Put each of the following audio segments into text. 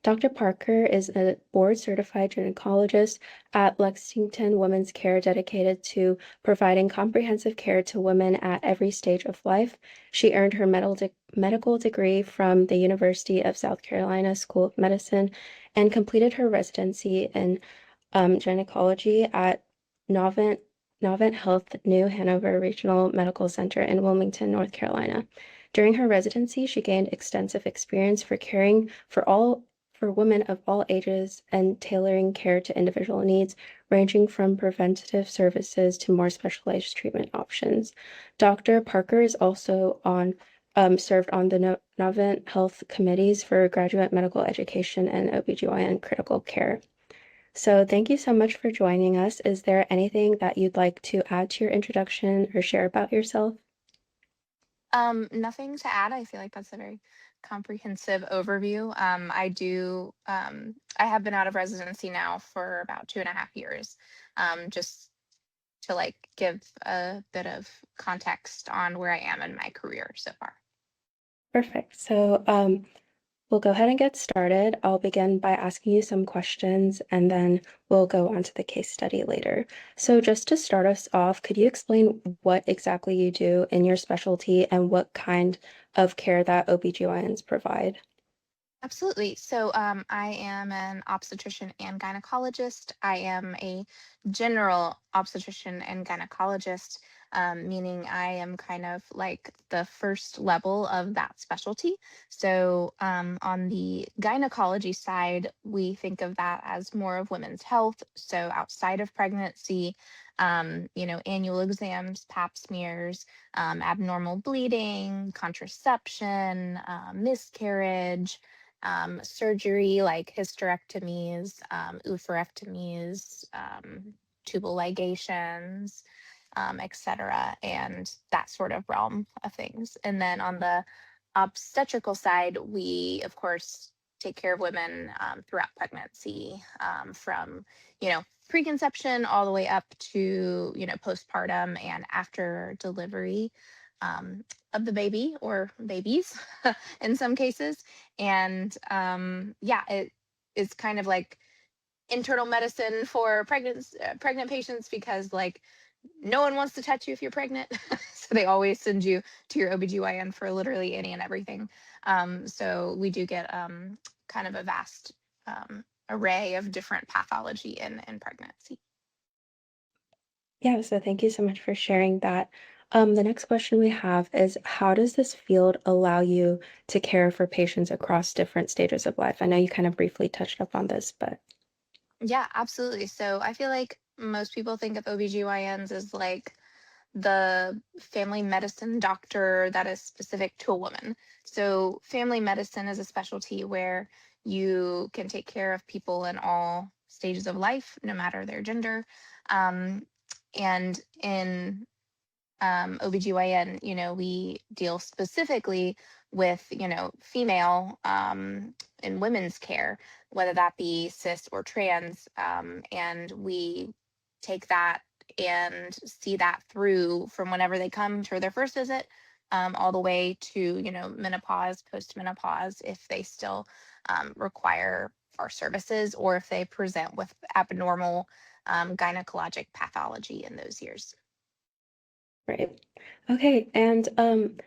Dr. Parker is a board-certified gynecologist at Lexington Women's Care dedicated to providing comprehensive care to women at every stage of life. She earned her medical degree from the University of South Carolina School of Medicine and completed her residency in gynecology at Novant, Novant Health New Hanover Regional Medical Center in Wilmington, North Carolina. During her residency, she gained extensive experience for caring for women of all ages and tailoring care to individual needs, ranging from preventative services to more specialized treatment options. Dr. Parker is also served on the Novant Health committees for graduate medical education and OB-GYN critical care. So thank you so much for joining us. Is there anything that you'd like to add to your introduction or share about yourself? Nothing to add. I feel like that's a very comprehensive overview. I have been out of residency now for about 2.5 years. Just to like give a bit of context on where I am in my career so far. Perfect. So we'll go ahead and get started. I'll begin by asking you some questions and then we'll go on to the case study later. So just to start us off, could you explain what exactly you do in your specialty and what kind of care that OB-GYNs provide? Absolutely. So I am an obstetrician and gynecologist. I am a general obstetrician and gynecologist, meaning I am kind of like the first level of that specialty. So on the gynecology side, we think of that as more of women's health. So outside of pregnancy, annual exams, pap smears, abnormal bleeding, contraception, miscarriage, surgery like hysterectomies, oophorectomies, tubal ligations, etc., and that sort of realm of things. And then on the obstetrical side, we, of course, take care of women throughout pregnancy, from, preconception all the way up to, postpartum and after delivery of the baby or babies in some cases. And yeah, it is kind of like internal medicine for pregnant patients because like no one wants to touch you if you're pregnant. So they always send you to your OB-GYN for literally any and everything. So we do get kind of a vast array of different pathology in pregnancy. Yeah, so thank you so much for sharing that. The next question we have is, how does this field allow you to care for patients across different stages of life? I know you kind of briefly touched up on this, but Yeah, absolutely. So I feel like most people think of OB-GYNs as like the family medicine doctor that is specific to a woman. So family medicine is a specialty where you can take care of people in all stages of life, no matter their gender. Um, and in OB-GYN, we deal specifically with, female and women's care, whether that be cis or trans. And we take that and see that through from whenever they come for their first visit, all the way to, menopause, postmenopause, if they still require our services or if they present with abnormal gynecologic pathology in those years. right. Okay, and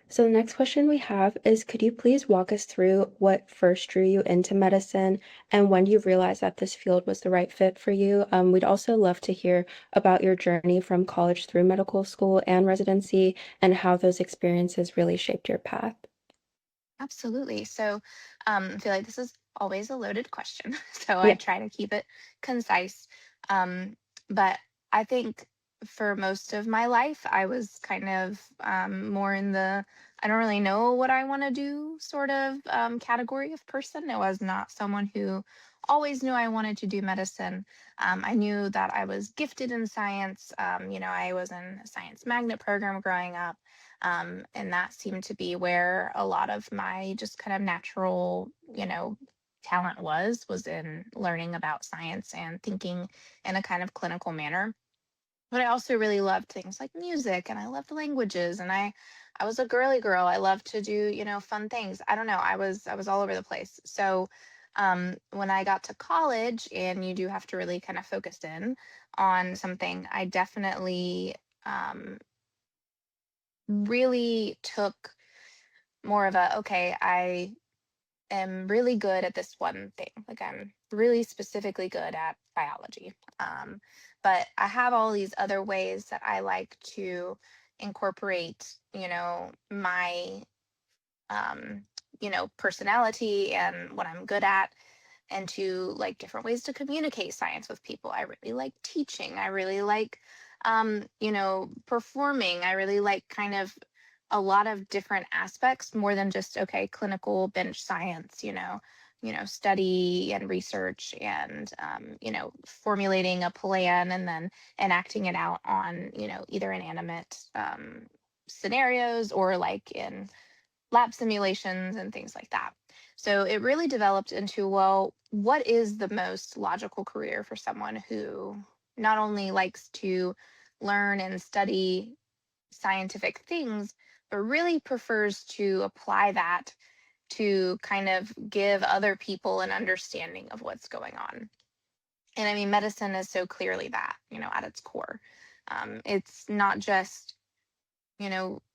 so the next question we have is, could you please walk us through what first drew you into medicine and when you realized that this field was the right fit for you? We'd also love to hear about your journey from college through medical school and residency and how those experiences really shaped your path. Absolutely. So I feel like this is always a loaded question. So I Yeah. try to keep it concise. Um, but I think for most of my life, I was kind of more in the I don't really know what I want to do sort of category of person. I was not someone who always knew I wanted to do medicine. I knew that I was gifted in science. I was in a science magnet program growing up. And that seemed to be where a lot of my just kind of natural, talent was in learning about science and thinking in a kind of clinical manner. But I also really loved things like music and I loved languages and I was a girly girl. I loved to do, fun things. I don't know. I was all over the place. So When I got to college, and you do have to really kind of focus in on something, I definitely um, really took more of a, okay, I am really good at this one thing. Like, I'm really specifically good at biology. But I have all these other ways that I like to incorporate, my, um, personality and what I'm good at, and to like different ways to communicate science with people. I really like teaching. I really like, performing. I really like kind of a lot of different aspects more than just, okay, clinical bench science, study and research, and, formulating a plan and then enacting it out on, either inanimate scenarios or like in lab simulations and things like that. So it really developed into, well, what is the most logical career for someone who not only likes to learn and study scientific things, but really prefers to apply that to kind of give other people an understanding of what's going on. And I mean, medicine is so clearly that, at its core. It's not just,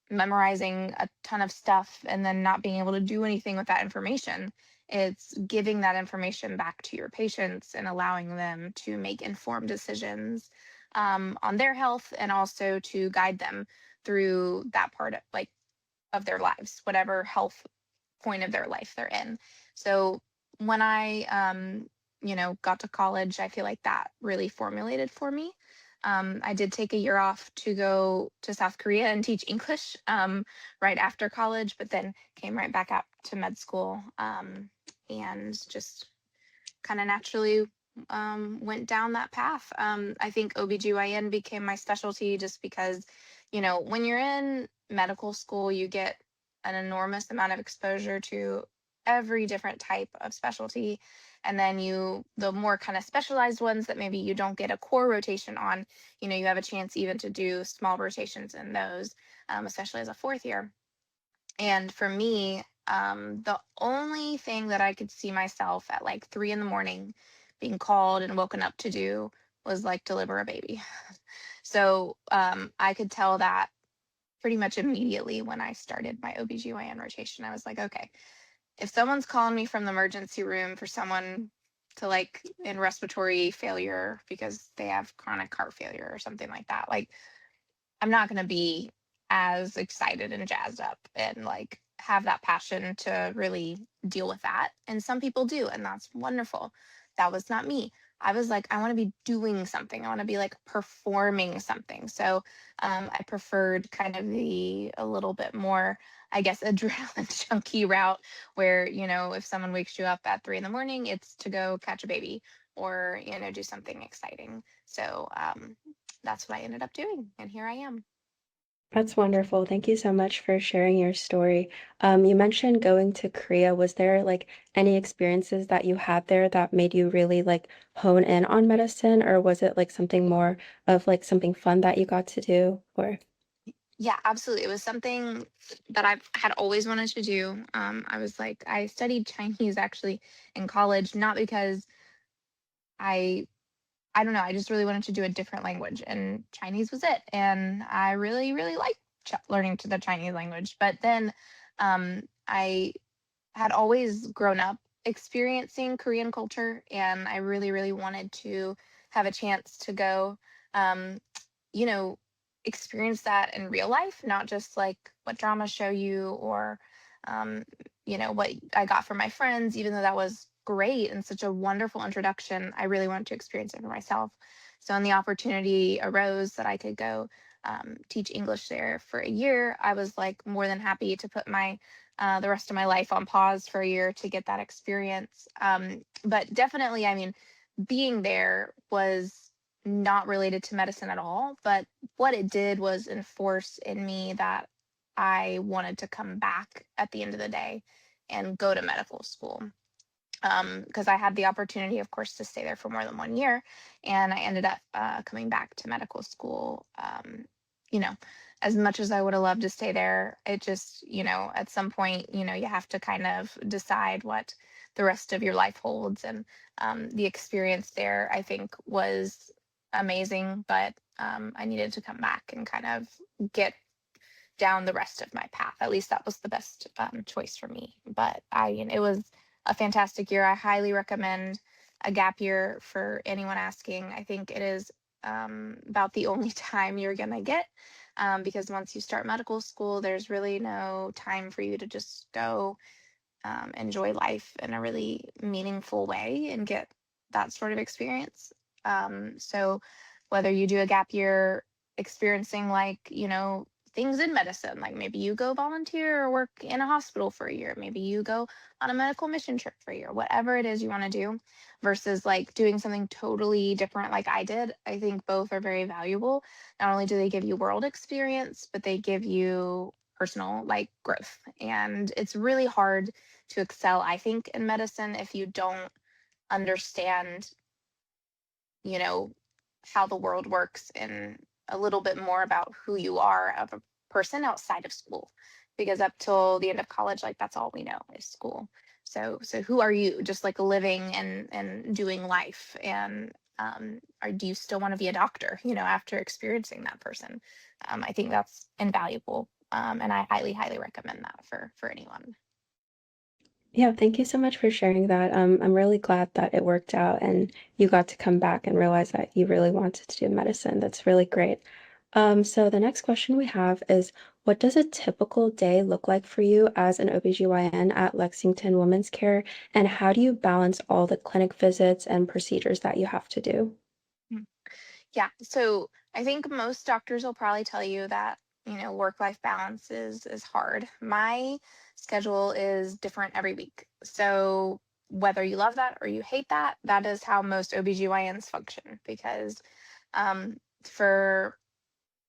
memorizing a ton of stuff and then not being able to do anything with that information. It's giving that information back to your patients and allowing them to make informed decisions on their health, and also to guide them through that part of, like, of their lives, whatever health point of their life they're in. So when I, got to college, I feel like that really formulated for me. I did take a year off to go to South Korea and teach English right after college, but then came right back out to med school, and just kind of naturally went down that path. I think OB-GYN became my specialty just because, when you're in medical school, you get an enormous amount of exposure to every different type of specialty. And then the more kind of specialized ones that maybe you don't get a core rotation on, you have a chance even to do small rotations in those, especially as a fourth year. And for me, the only thing that I could see myself at like 3 in the morning being called and woken up to do was like deliver a baby. So I could tell that pretty much immediately when I started my OB-GYN rotation. I was like, okay, if someone's calling me from the emergency room for someone to like in respiratory failure because they have chronic heart failure or something like that, like, I'm not going to be as excited and jazzed up and like have that passion to really deal with that. And some people do, and that's wonderful. That was not me. I was like, I want to be doing something. I want to be like performing something. So I preferred kind of the a little bit more, I guess, adrenaline junkie route where, if someone wakes you up at 3 in the morning, it's to go catch a baby or, do something exciting. So that's what I ended up doing. And here I am. That's wonderful. Thank you so much for sharing your story. You mentioned going to Korea. Was there like any experiences that you had there that made you really like hone in on medicine, or was it like something more of like something fun that you got to do? Or Yeah, absolutely. It was something that I've had always wanted to do. I was like, I studied Chinese actually in college, not because I, I don't know, I just really wanted to do a different language, and Chinese was it. And I really, really liked learning to the Chinese language. But then I had always grown up experiencing Korean culture, and I really, really wanted to have a chance to go, um, you know, experience that in real life, not just like what dramas show you, or, um, what I got from my friends, even though that was great and such a wonderful introduction. I really wanted to experience it for myself. So when the opportunity arose that I could go teach English there for a year, I was like more than happy to put the rest of my life on pause for a year to get that experience. But definitely, I mean, being there was not related to medicine at all. But what it did was enforce in me that I wanted to come back at the end of the day and go to medical school. Because I had the opportunity, of course, to stay there for more than 1 year. And I ended up coming back to medical school you know, as much as I would have loved to stay there, it just, at some point, you have to kind of decide what the rest of your life holds. And the experience there, I think, was amazing, but I needed to come back and kind of get down the rest of my path. At least that was the best choice for me. But it was a fantastic year. I highly recommend a gap year for anyone asking. I think it is about the only time you're gonna get, because once you start medical school, there's really no time for you to just go enjoy life in a really meaningful way and get that sort of experience. So whether you do a gap year experiencing things in medicine, like maybe you go volunteer or work in a hospital for a year, maybe you go on a medical mission trip for a year, whatever it is you want to do, versus like doing something totally different like I did, I think both are very valuable. Not only do they give you world experience, but they give you personal growth. And it's really hard to excel, I think, in medicine if you don't understand, you know, how the world works and a little bit more about who you are of a person outside of school. Because up till the end of college, that's all we know is school. So who are you just living and doing life? And or do you still want to be a doctor, after experiencing that person? I think that's invaluable. And I highly, highly recommend that for anyone. Yeah, thank you so much for sharing that. I'm really glad that it worked out and you got to come back and realize that you really wanted to do medicine. That's really great. So the next question we have is, what does a typical day look like for you as an OB-GYN at Lexington Women's Care, and how do you balance all the clinic visits and procedures that you have to do? Yeah. So I think most doctors will probably tell you that, work-life balance is hard. My schedule is different every week. So whether you love that or you hate that, that is how most OB-GYNs function, because for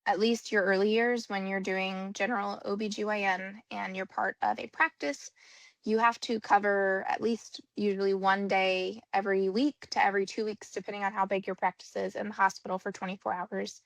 at least your early years when you're doing general OB-GYN and you're part of a practice, you have to cover at least usually one day every week to every 2 weeks, depending on how big your practice is, in the hospital for 24 hours.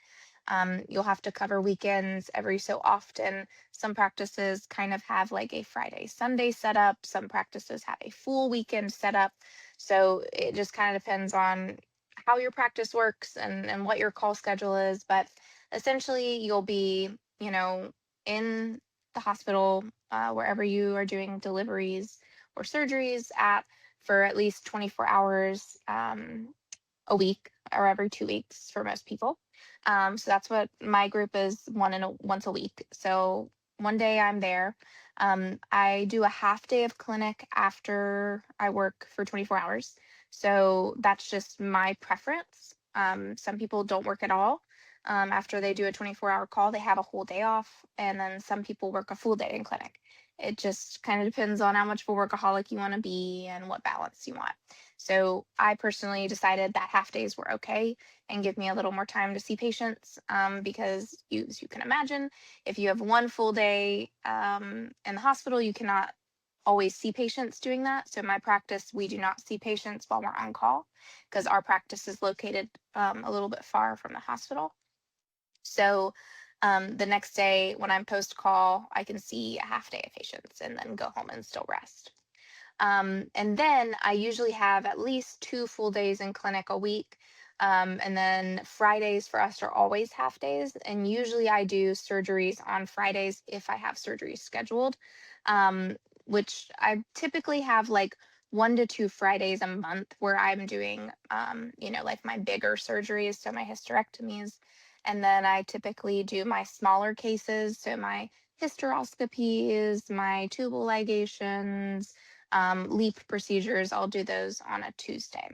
You'll have to cover weekends every so often. Some practices kind of have like a Friday, Sunday setup. Some practices have a full weekend setup. So it just kind of depends on how your practice works and what your call schedule is. But essentially, you'll be, in the hospital, wherever you are doing deliveries or surgeries at, for at least 24 hours a week or every 2 weeks for most people. So that's what my group is, once a week. So one day I'm there. I do a half day of clinic after I work for 24 hours. So that's just my preference. Some people don't work at all. After they do a 24-hour call, they have a whole day off. And then some people work a full day in clinic. It just kind of depends on how much of a workaholic you want to be and what balance you want. So I personally decided that half days were okay and give me a little more time to see patients, because as you can imagine, if you have one full day in the hospital, you cannot always see patients doing that. So in my practice, we do not see patients while we're on call because our practice is located a little bit far from the hospital. So the next day when I'm post call, I can see a half day of patients and then go home and still rest. And then I usually have at least 2 full days in clinic a week. And then Fridays for us are always half days. And usually I do surgeries on Fridays if I have surgeries scheduled, um, which I typically have like 1 to 2 Fridays a month where I'm doing, like my bigger surgeries. So my hysterectomies. And then I typically do my smaller cases. So my hysteroscopies, my tubal ligations, LEAP procedures, I'll do those on a Tuesday.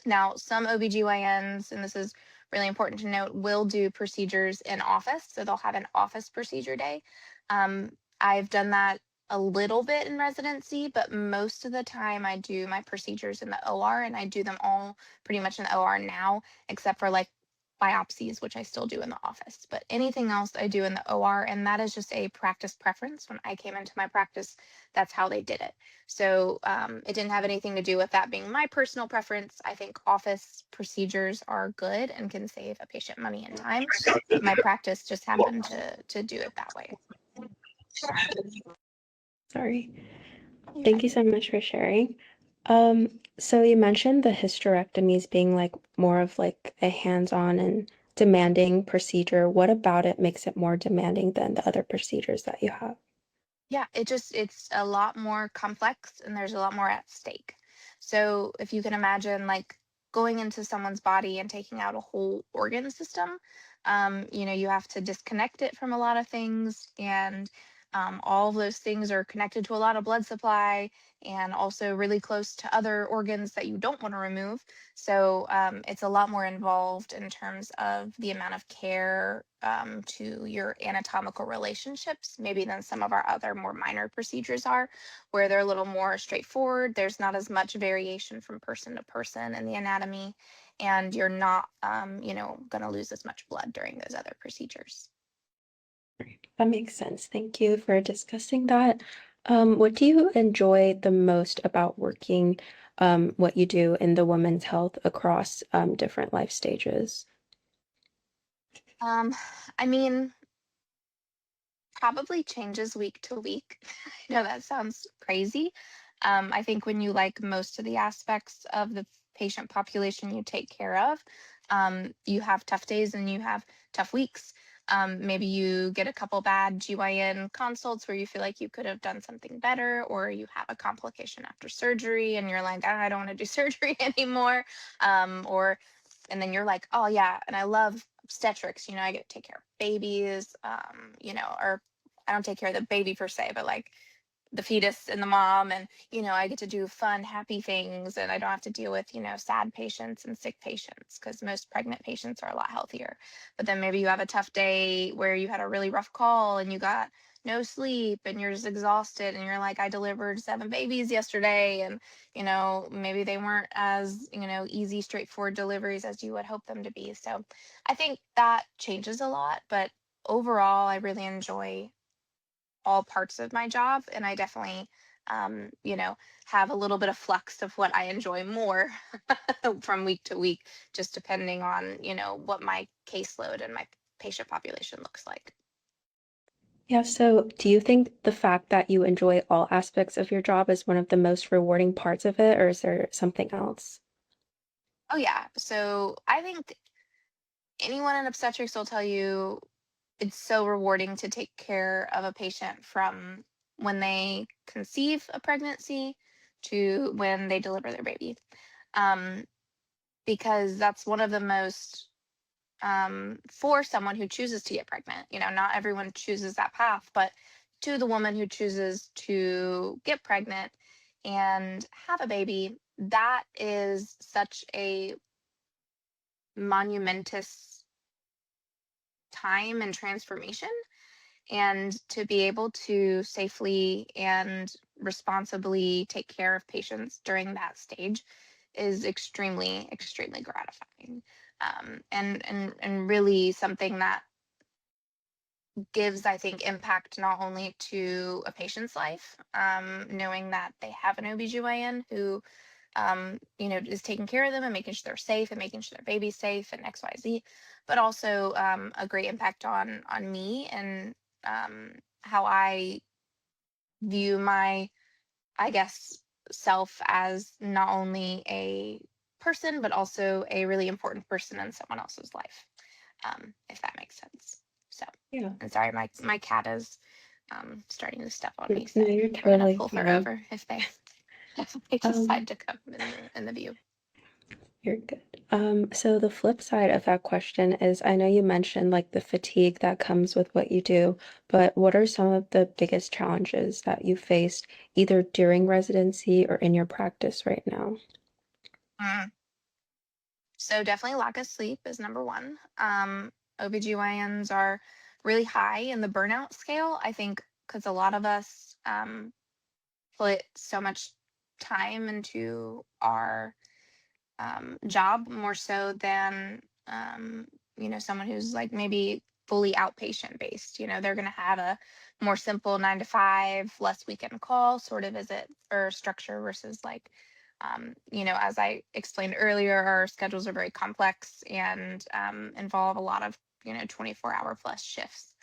Now, some OB-GYNs, and this is really important to note, will do procedures in office. So they'll have an office procedure day. I've done that a little bit in residency, but most of the time I do my procedures in the OR, and I do them all pretty much in the OR now, except for like biopsies, which I still do in the office. But anything else I do in the OR, and that is just a practice preference. When I came into my practice, that's how they did it. So it didn't have anything to do with that being my personal preference. I think office procedures are good and can save a patient money and time. But my practice just happened to do it that way. Sorry. You're Thank fine. you so much for sharing. So you mentioned the hysterectomies being like more of like a hands-on and demanding procedure. What about it makes it more demanding than the other procedures that you have? Yeah, it's a lot more complex and there's a lot more at stake. So if you can imagine like going into someone's body and taking out a whole organ system, you have to disconnect it from a lot of things, and all of those things are connected to a lot of blood supply and also really close to other organs that you don't want to remove. So it's a lot more involved in terms of the amount of care to your anatomical relationships, maybe than some of our other more minor procedures are, where they're a little more straightforward. There's not as much variation from person to person in the anatomy, and you're not, going to lose as much blood during those other procedures. That makes sense. Thank you for discussing that. What do you enjoy the most about working, what you do in the women's health across different life stages? Um, I mean, probably changes week to week. I know that sounds crazy. I think when you like most of the aspects of the patient population you take care of, you have tough days and you have tough weeks. Maybe you get a couple bad GYN consults where you feel like you could have done something better, or you have a complication after surgery and you're like, "Ah, I don't want to do surgery anymore." Or and then you're like, oh yeah, and I love obstetrics. I get to take care of babies, or I don't take care of the baby per se, but like the fetus and the mom, and I get to do fun, happy things, and I don't have to deal with sad patients and sick patients, because most pregnant patients are a lot healthier. But then maybe you have a tough day where you had a really rough call and you got no sleep and you're just exhausted, and you're like, I delivered 7 babies yesterday, and maybe they weren't as easy, straightforward deliveries as you would hope them to be. So I think that changes a lot, but overall I really enjoy all parts of my job, and I definitely have a little bit of flux of what I enjoy more from week to week, just depending on what my caseload and my patient population looks like. Yeah, so do you think the fact that you enjoy all aspects of your job is one of the most rewarding parts of it, or is there something else? Oh yeah, so I think anyone in obstetrics will tell you it's so rewarding to take care of a patient from when they conceive a pregnancy to when they deliver their baby. um, because that's one of the most, for someone who chooses to get pregnant. Not everyone chooses that path, but to the woman who chooses to get pregnant and have a baby, that is such a monumentous time and transformation. And to be able to safely and responsibly take care of patients during that stage is extremely, extremely gratifying. And really something that gives, I think, impact not only to a patient's life, knowing that they have an OB-GYN who is taking care of them and making sure they're safe and making sure their baby's safe and XYZ, but also a great impact on me and how I view my, I guess, self as not only a person, but also a really important person in someone else's life, if that makes sense. So, Yeah. and sorry, my cat is starting to step on me, so No, you're we're gonna totally pull her fine. over if they if they decide Um, to come in the view. you're good. So the flip side of that question is I know you mentioned like the fatigue that comes with what you do, but what are some of the biggest challenges that you faced either during residency or in your practice right now? Mm. So definitely lack of sleep is number one. OBGYNs are really high in the burnout scale, I think, because a lot of us put so much time into our job more so than someone who's like maybe fully outpatient based. They're going to have a more simple 9 to 5, less weekend call sort of visit or structure versus like, as I explained earlier, our schedules are very complex and involve a lot of, 24-hour plus shifts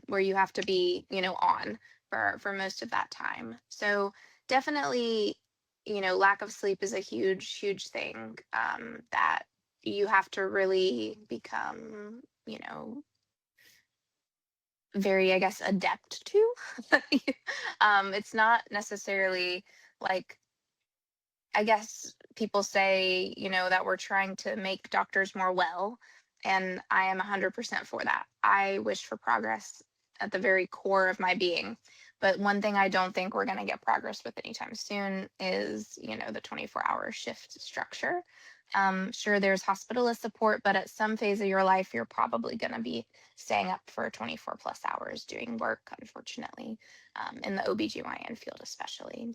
where you have to be, on for most of that time. So definitely, lack of sleep is a huge, huge thing that you have to really become, very, I guess, adept to. It's not necessarily like, I guess people say, that we're trying to make doctors more well, and I am 100% for that. I wish for progress at the very core of my being. But one thing I don't think we're going to get progress with anytime soon is, the 24-hour shift structure. Sure, there's hospitalist support, but at some phase of your life, you're probably going to be staying up for 24 plus hours doing work, unfortunately, in the OB-GYN field, especially.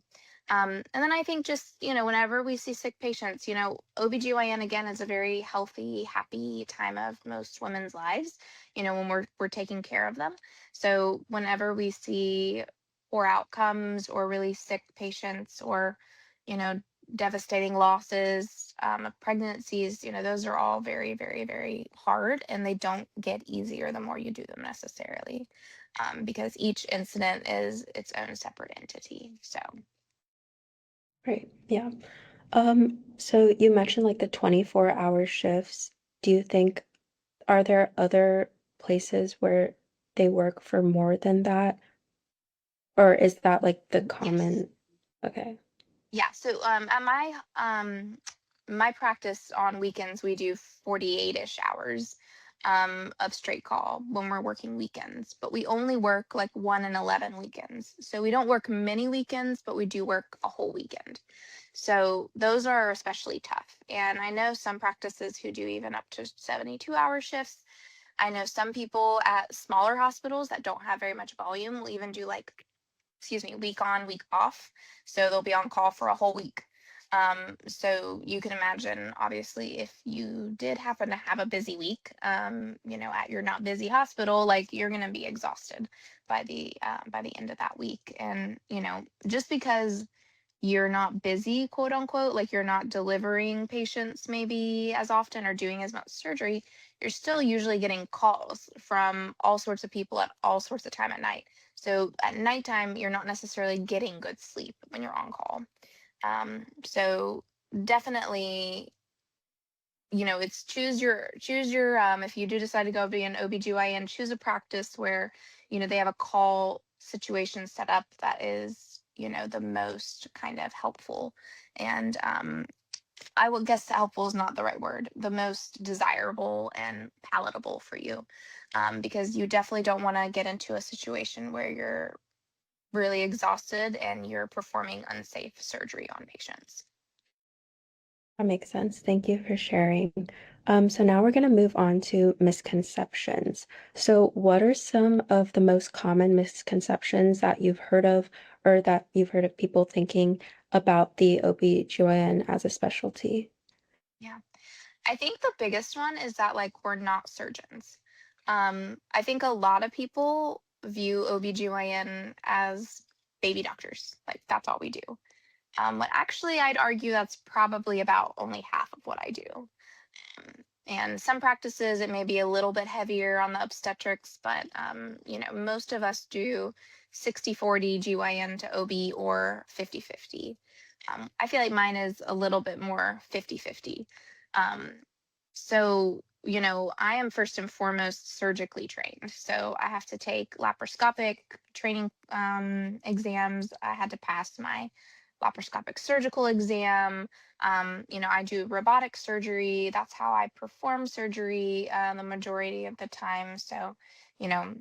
And then I think just, whenever we see sick patients, OB-GYN again is a very healthy, happy time of most women's lives, when we're taking care of them. So whenever we see poor outcomes or really sick patients or, you know, devastating losses of pregnancies, those are all very, very, very hard, and they don't get easier the more you do them necessarily, because each incident is its own separate entity. So. Right. Yeah. So you mentioned like the 24-hour shifts. Do you think are there other places where they work for more than that? Or is that like the Yes. common? Okay. Yeah. So at my practice on weekends, we do 48-ish hours of straight call when we're working weekends, but we only work like 1 in 11 weekends. So we don't work many weekends, but we do work a whole weekend. So those are especially tough. And I know some practices who do even up to 72-hour shifts. I know some people at smaller hospitals that don't have very much volume will even do like, excuse me, week on, week off. So they'll be on call for a whole week. So you can imagine, obviously, if you did happen to have a busy week, at your not busy hospital, like you're going to be exhausted by the end of that week. And just because you're not busy, quote unquote, like you're not delivering patients maybe as often or doing as much surgery, you're still usually getting calls from all sorts of people at all sorts of time at night. So at nighttime, you're not necessarily getting good sleep when you're on call. So definitely, it's choose your if you do decide to go be an OB-GYN, choose a practice where, they have a call situation set up that is, the most kind of helpful. And I would guess helpful is not the right word, the most desirable and palatable for you. Because you definitely don't want to get into a situation where you're really exhausted and you're performing unsafe surgery on patients. That makes sense. Thank you for sharing. So now we're going to move on to misconceptions. So what are some of the most common misconceptions that you've heard of or that you've heard of people thinking about the OB-GYN as a specialty? Yeah. I think the biggest one is that like we're not surgeons. I think a lot of people view OB-GYN as baby doctors. Like that's all we do. When actually I'd argue that's probably about only half of what I do. And some practices it may be a little bit heavier on the obstetrics, but most of us do 60/40 GYN to OB or 50/50. I feel like mine is a little bit more 50/50. Um, so, I am first and foremost surgically trained. So I have to take laparoscopic training exams. I had to pass my laparoscopic surgical exam. I do robotic surgery. That's how I perform surgery the majority of the time. So, you know,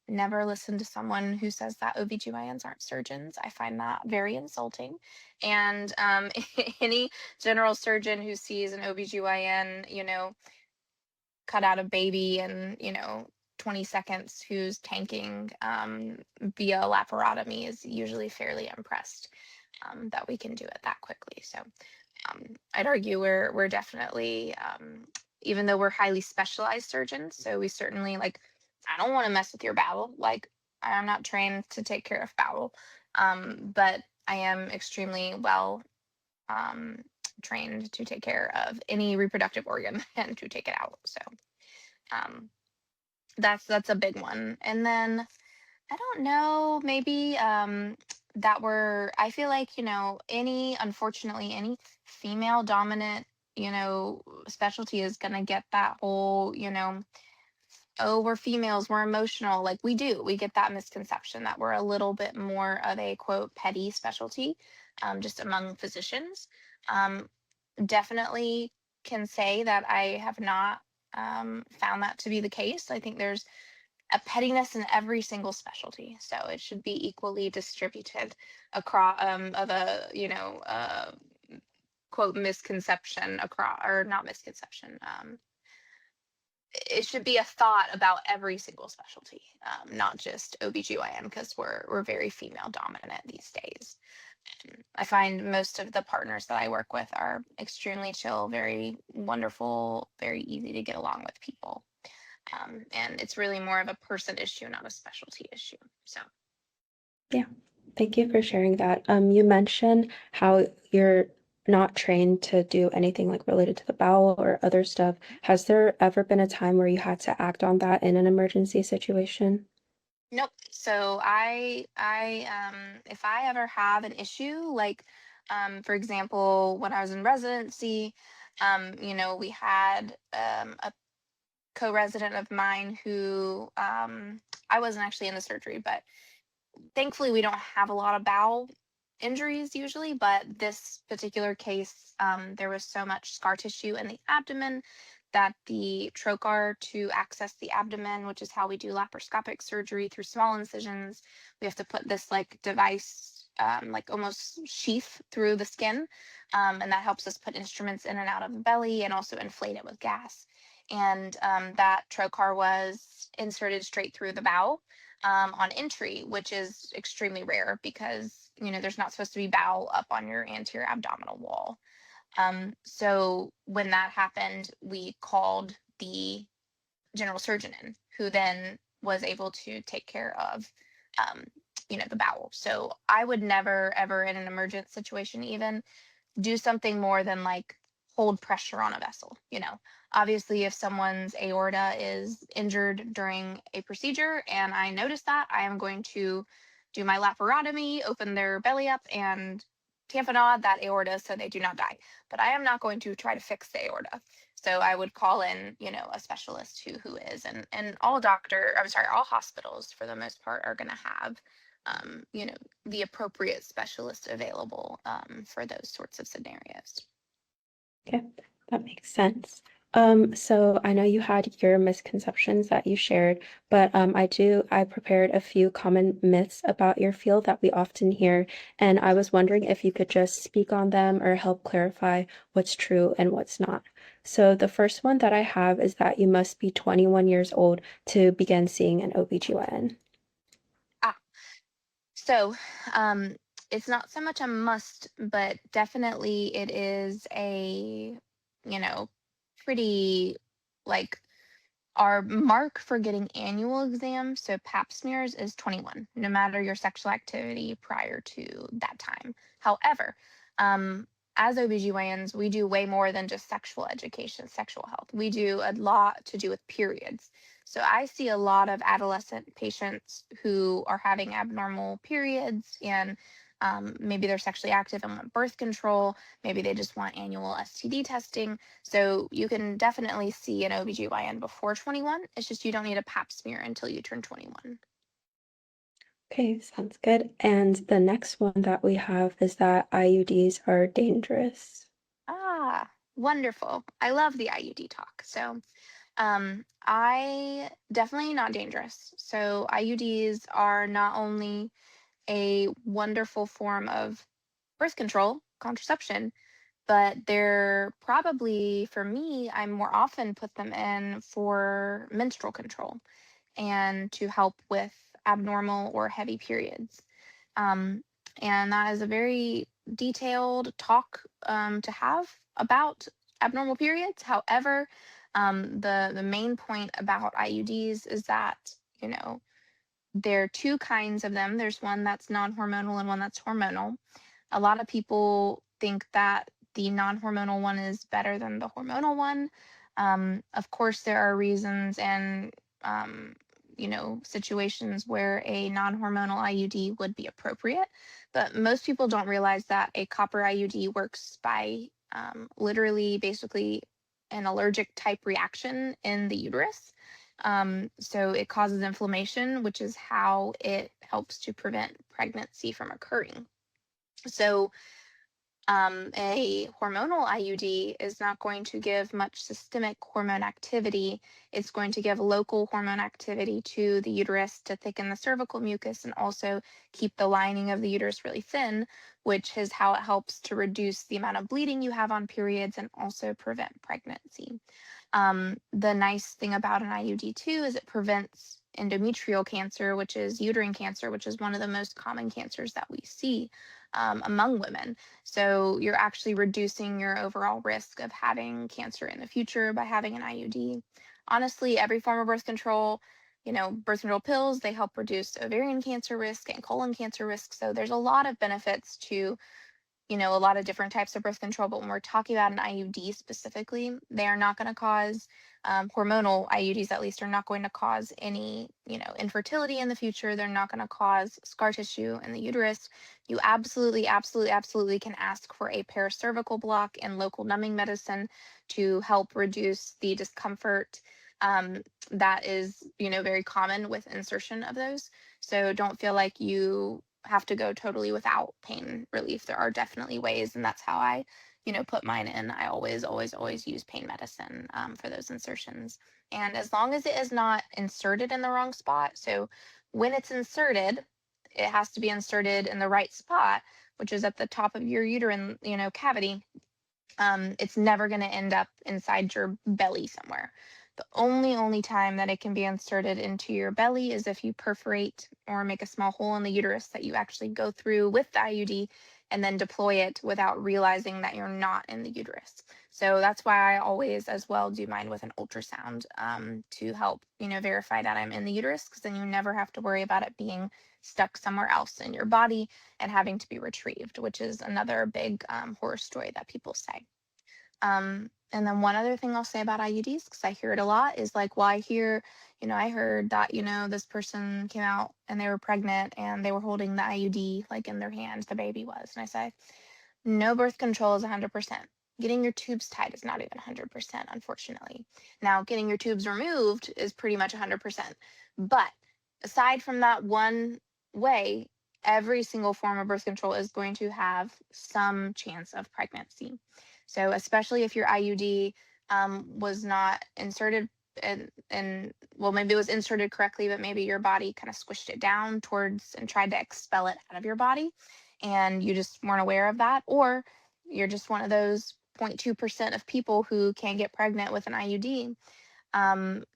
never listen to someone who says that OB-GYNs aren't surgeons. I find that very insulting. And any general surgeon who sees an OB-GYN, cut out a baby in, 20 seconds who's tanking via laparotomy is usually fairly impressed that we can do it that quickly. So I'd argue we're definitely even though we're highly specialized surgeons. So we certainly like, I don't want to mess with your bowel. Like, I'm not trained to take care of bowel, but I am extremely well um, trained to take care of any reproductive organ and to take it out. So um, that's a big one. And then I don't know, maybe that were, I feel like, unfortunately, any female dominant, specialty is going to get that whole, oh, we're females, we're emotional. Like we get that misconception that we're a little bit more of a quote petty specialty, just among physicians. Um, Definitely can say that I have not found that to be the case. I think there's a pettiness in every single specialty, so it should be equally distributed across of a quote misconception across, or not misconception. It should be a thought about every single specialty, not just OB-GYN, because we're very female dominant these days. I find most of the partners that I work with are extremely chill, very wonderful, very easy to get along with people. And it's really more of a person issue, not a specialty issue. So, Yeah, thank you for sharing that. You mentioned how you're not trained to do anything like related to the bowel or other stuff. Has there ever been a time where you had to act on that in an emergency situation? nope. So if I ever have an issue, like, for example, when I was in residency, we had a co-resident of mine who I wasn't actually in the surgery, but thankfully we don't have a lot of bowel injuries usually, but this particular case, there was so much scar tissue in the abdomen that the trocar to access the abdomen, which is how we do laparoscopic surgery through small incisions, we have to put this like device, like almost sheath through the skin, and that helps us put instruments in and out of the belly and also inflate it with gas. And that trocar was inserted straight through the bowel on entry, which is extremely rare because there's not supposed to be bowel up on your anterior abdominal wall. So when that happened, we called the general surgeon in, who then was able to take care of, um, the bowel. So I would never, ever in an emergent situation even do something more than like hold pressure on a vessel. Obviously, if someone's aorta is injured during a procedure and I notice that, I am going to do my laparotomy, open their belly up, and tamponade that aorta so they do not die. But I am not going to try to fix the aorta. So I would call in, a specialist who is, and all hospitals for the most part are going to have, the appropriate specialist available for those sorts of scenarios. Okay, that makes sense. So I know you had your misconceptions that you shared, but I prepared a few common myths about your field that we often hear, and I was wondering if you could just speak on them or help clarify what's true and what's not. So the first one that I have is that you must be 21 years old to begin seeing an OB-GYN. Ah, so it's not so much a must, but definitely it is a, you know, pretty like our mark for getting annual exams, so pap smears, is 21, no matter your sexual activity prior to that time. However, as OBGYNs, we do way more than just sexual education, sexual health. We do a lot to do with periods. So I see a lot of adolescent patients who are having abnormal periods, and maybe they're sexually active and want birth control. Maybe they just want annual STD testing. So you can definitely see an OB-GYN before 21. It's just you don't need a pap smear until you turn 21. Okay, sounds good. And the next one that we have is that IUDs are dangerous. Ah, wonderful. I love the IUD talk. So I definitely not dangerous. So IUDs are not only a wonderful form of birth control, contraception, but they're probably, for me, I more often put them in for menstrual control and to help with abnormal or heavy periods. Um, and that is a very detailed talk to have about abnormal periods. However, The main point about IUDs is that, you know, there are two kinds of them. There's one that's non-hormonal and one that's hormonal. A lot of people think that the non-hormonal one is better than the hormonal one. Of course, there are reasons and um, situations where a non-hormonal IUD would be appropriate, but most people don't realize that a copper IUD works by literally, basically, an allergic type reaction in the uterus. So it causes inflammation, which is how it helps to prevent pregnancy from occurring. So a hormonal IUD is not going to give much systemic hormone activity. It's going to give local hormone activity to the uterus to thicken the cervical mucus and also keep the lining of the uterus really thin, which is how it helps to reduce the amount of bleeding you have on periods and also prevent pregnancy. The nice thing about an IUD too is it prevents endometrial cancer, which is uterine cancer, which is one of the most common cancers that we see among women. So you're actually reducing your overall risk of having cancer in the future by having an IUD. Honestly, every form of birth control, birth control pills, they help reduce ovarian cancer risk and colon cancer risk. So there's a lot of benefits to a lot of different types of birth control, but when we're talking about an IUD specifically, they are not going to cause hormonal IUDs, at least, are not going to cause any, infertility in the future. They're not going to cause scar tissue in the uterus. You absolutely, absolutely, absolutely can ask for a paracervical block and local numbing medicine to help reduce the discomfort that is, very common with insertion of those. So don't feel like you have to go totally without pain relief. There are definitely ways, and that's how I, put mine in. I always, always, always use pain medicine for those insertions. And as long as it is not inserted in the wrong spot, so when it's inserted, it has to be inserted in the right spot, which is at the top of your uterine, cavity. It's never going to end up inside your belly somewhere. The only time that it can be inserted into your belly is if you perforate or make a small hole in the uterus that you actually go through with the IUD and then deploy it without realizing that you're not in the uterus. So that's why I always as well do mine with an ultrasound to help, verify that I'm in the uterus, because then you never have to worry about it being stuck somewhere else in your body and having to be retrieved, which is another big horror story that people say. And then one other thing I'll say about IUDs, because I hear it a lot, is like, well, I heard that, this person came out and they were pregnant and they were holding the IUD like in their hands, the baby was. And I say, no birth control is 100%. Getting your tubes tied is not even 100%, unfortunately. Now, getting your tubes removed is pretty much 100%. But aside from that one way, every single form of birth control is going to have some chance of pregnancy. So, especially if your IUD was not inserted and well, maybe it was inserted correctly, but maybe your body kind of squished it down towards and tried to expel it out of your body, and you just weren't aware of that, or you're just one of those 0.2% of people who can get pregnant with an IUD and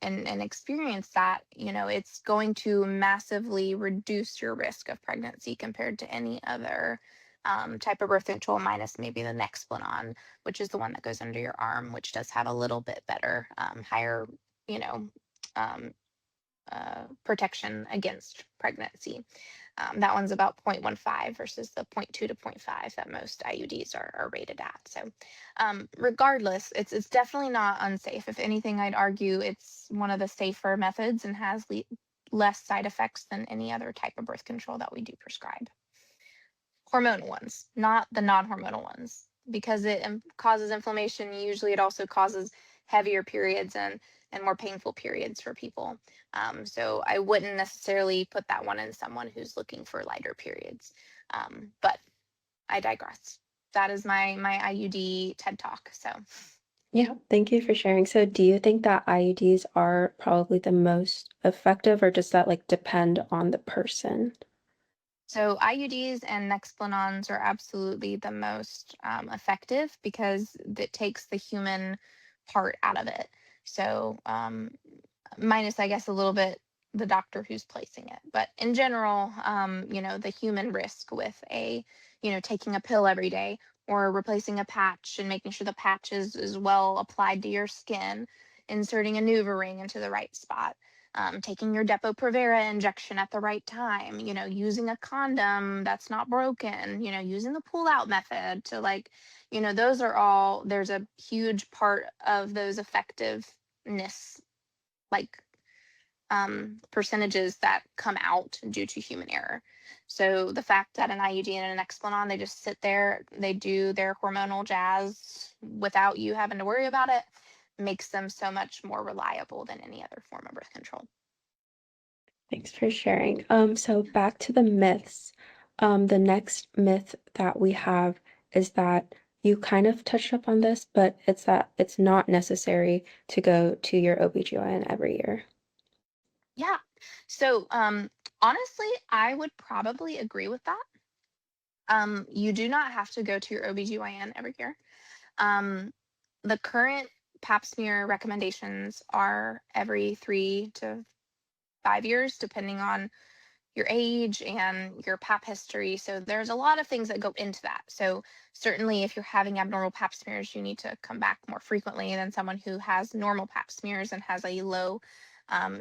experience that, it's going to massively reduce your risk of pregnancy compared to any other type of birth control, minus maybe the Nexplanon, which is the one that goes under your arm, which does have a little bit better, higher, you know, um, protection against pregnancy. That one's about 0.15 versus the 0.2 to 0.5 that most IUDs are rated at. So regardless, it's definitely not unsafe. If anything, I'd argue it's one of the safer methods and has less side effects than any other type of birth control that we do prescribe. Hormonal ones, not the non-hormonal ones, because it causes inflammation. Usually it also causes heavier periods and more painful periods for people. So I wouldn't necessarily put that one in someone who's looking for lighter periods. But I digress. That is my IUD TED Talk. So Yeah, thank you for sharing. So do you think that IUDs are probably the most effective, or does that like depend on the person? So IUDs and Nexplanons are absolutely the most effective because it takes the human part out of it. So minus, I guess, a little bit the doctor who's placing it. But in general, the human risk with taking a pill every day or replacing a patch and making sure the patch is well applied to your skin inserting a NuvaRing into the right spot, taking your Depo-Provera injection at the right time, using a condom that's not broken, using the pull-out method to like, those are all, there's a huge part of those effectiveness, like percentages that come out due to human error. So the fact that an IUD and an Explanon, they just sit there, they do their hormonal jazz without you having to worry about it, makes them so much more reliable than any other form of birth control. Thanks for sharing. So back to the myths. The next myth that we have is that you kind of touched up on this, but it's that it's not necessary to go to your OB-GYN every year. Yeah. So honestly, I would probably agree with that. You do not have to go to your OB-GYN every year. Um, the current pap smear recommendations are every 3 to 5 years, depending on your age and your pap history. So there's a lot of things that go into that. So certainly if you're having abnormal pap smears, you need to come back more frequently than someone who has normal pap smears and has a low,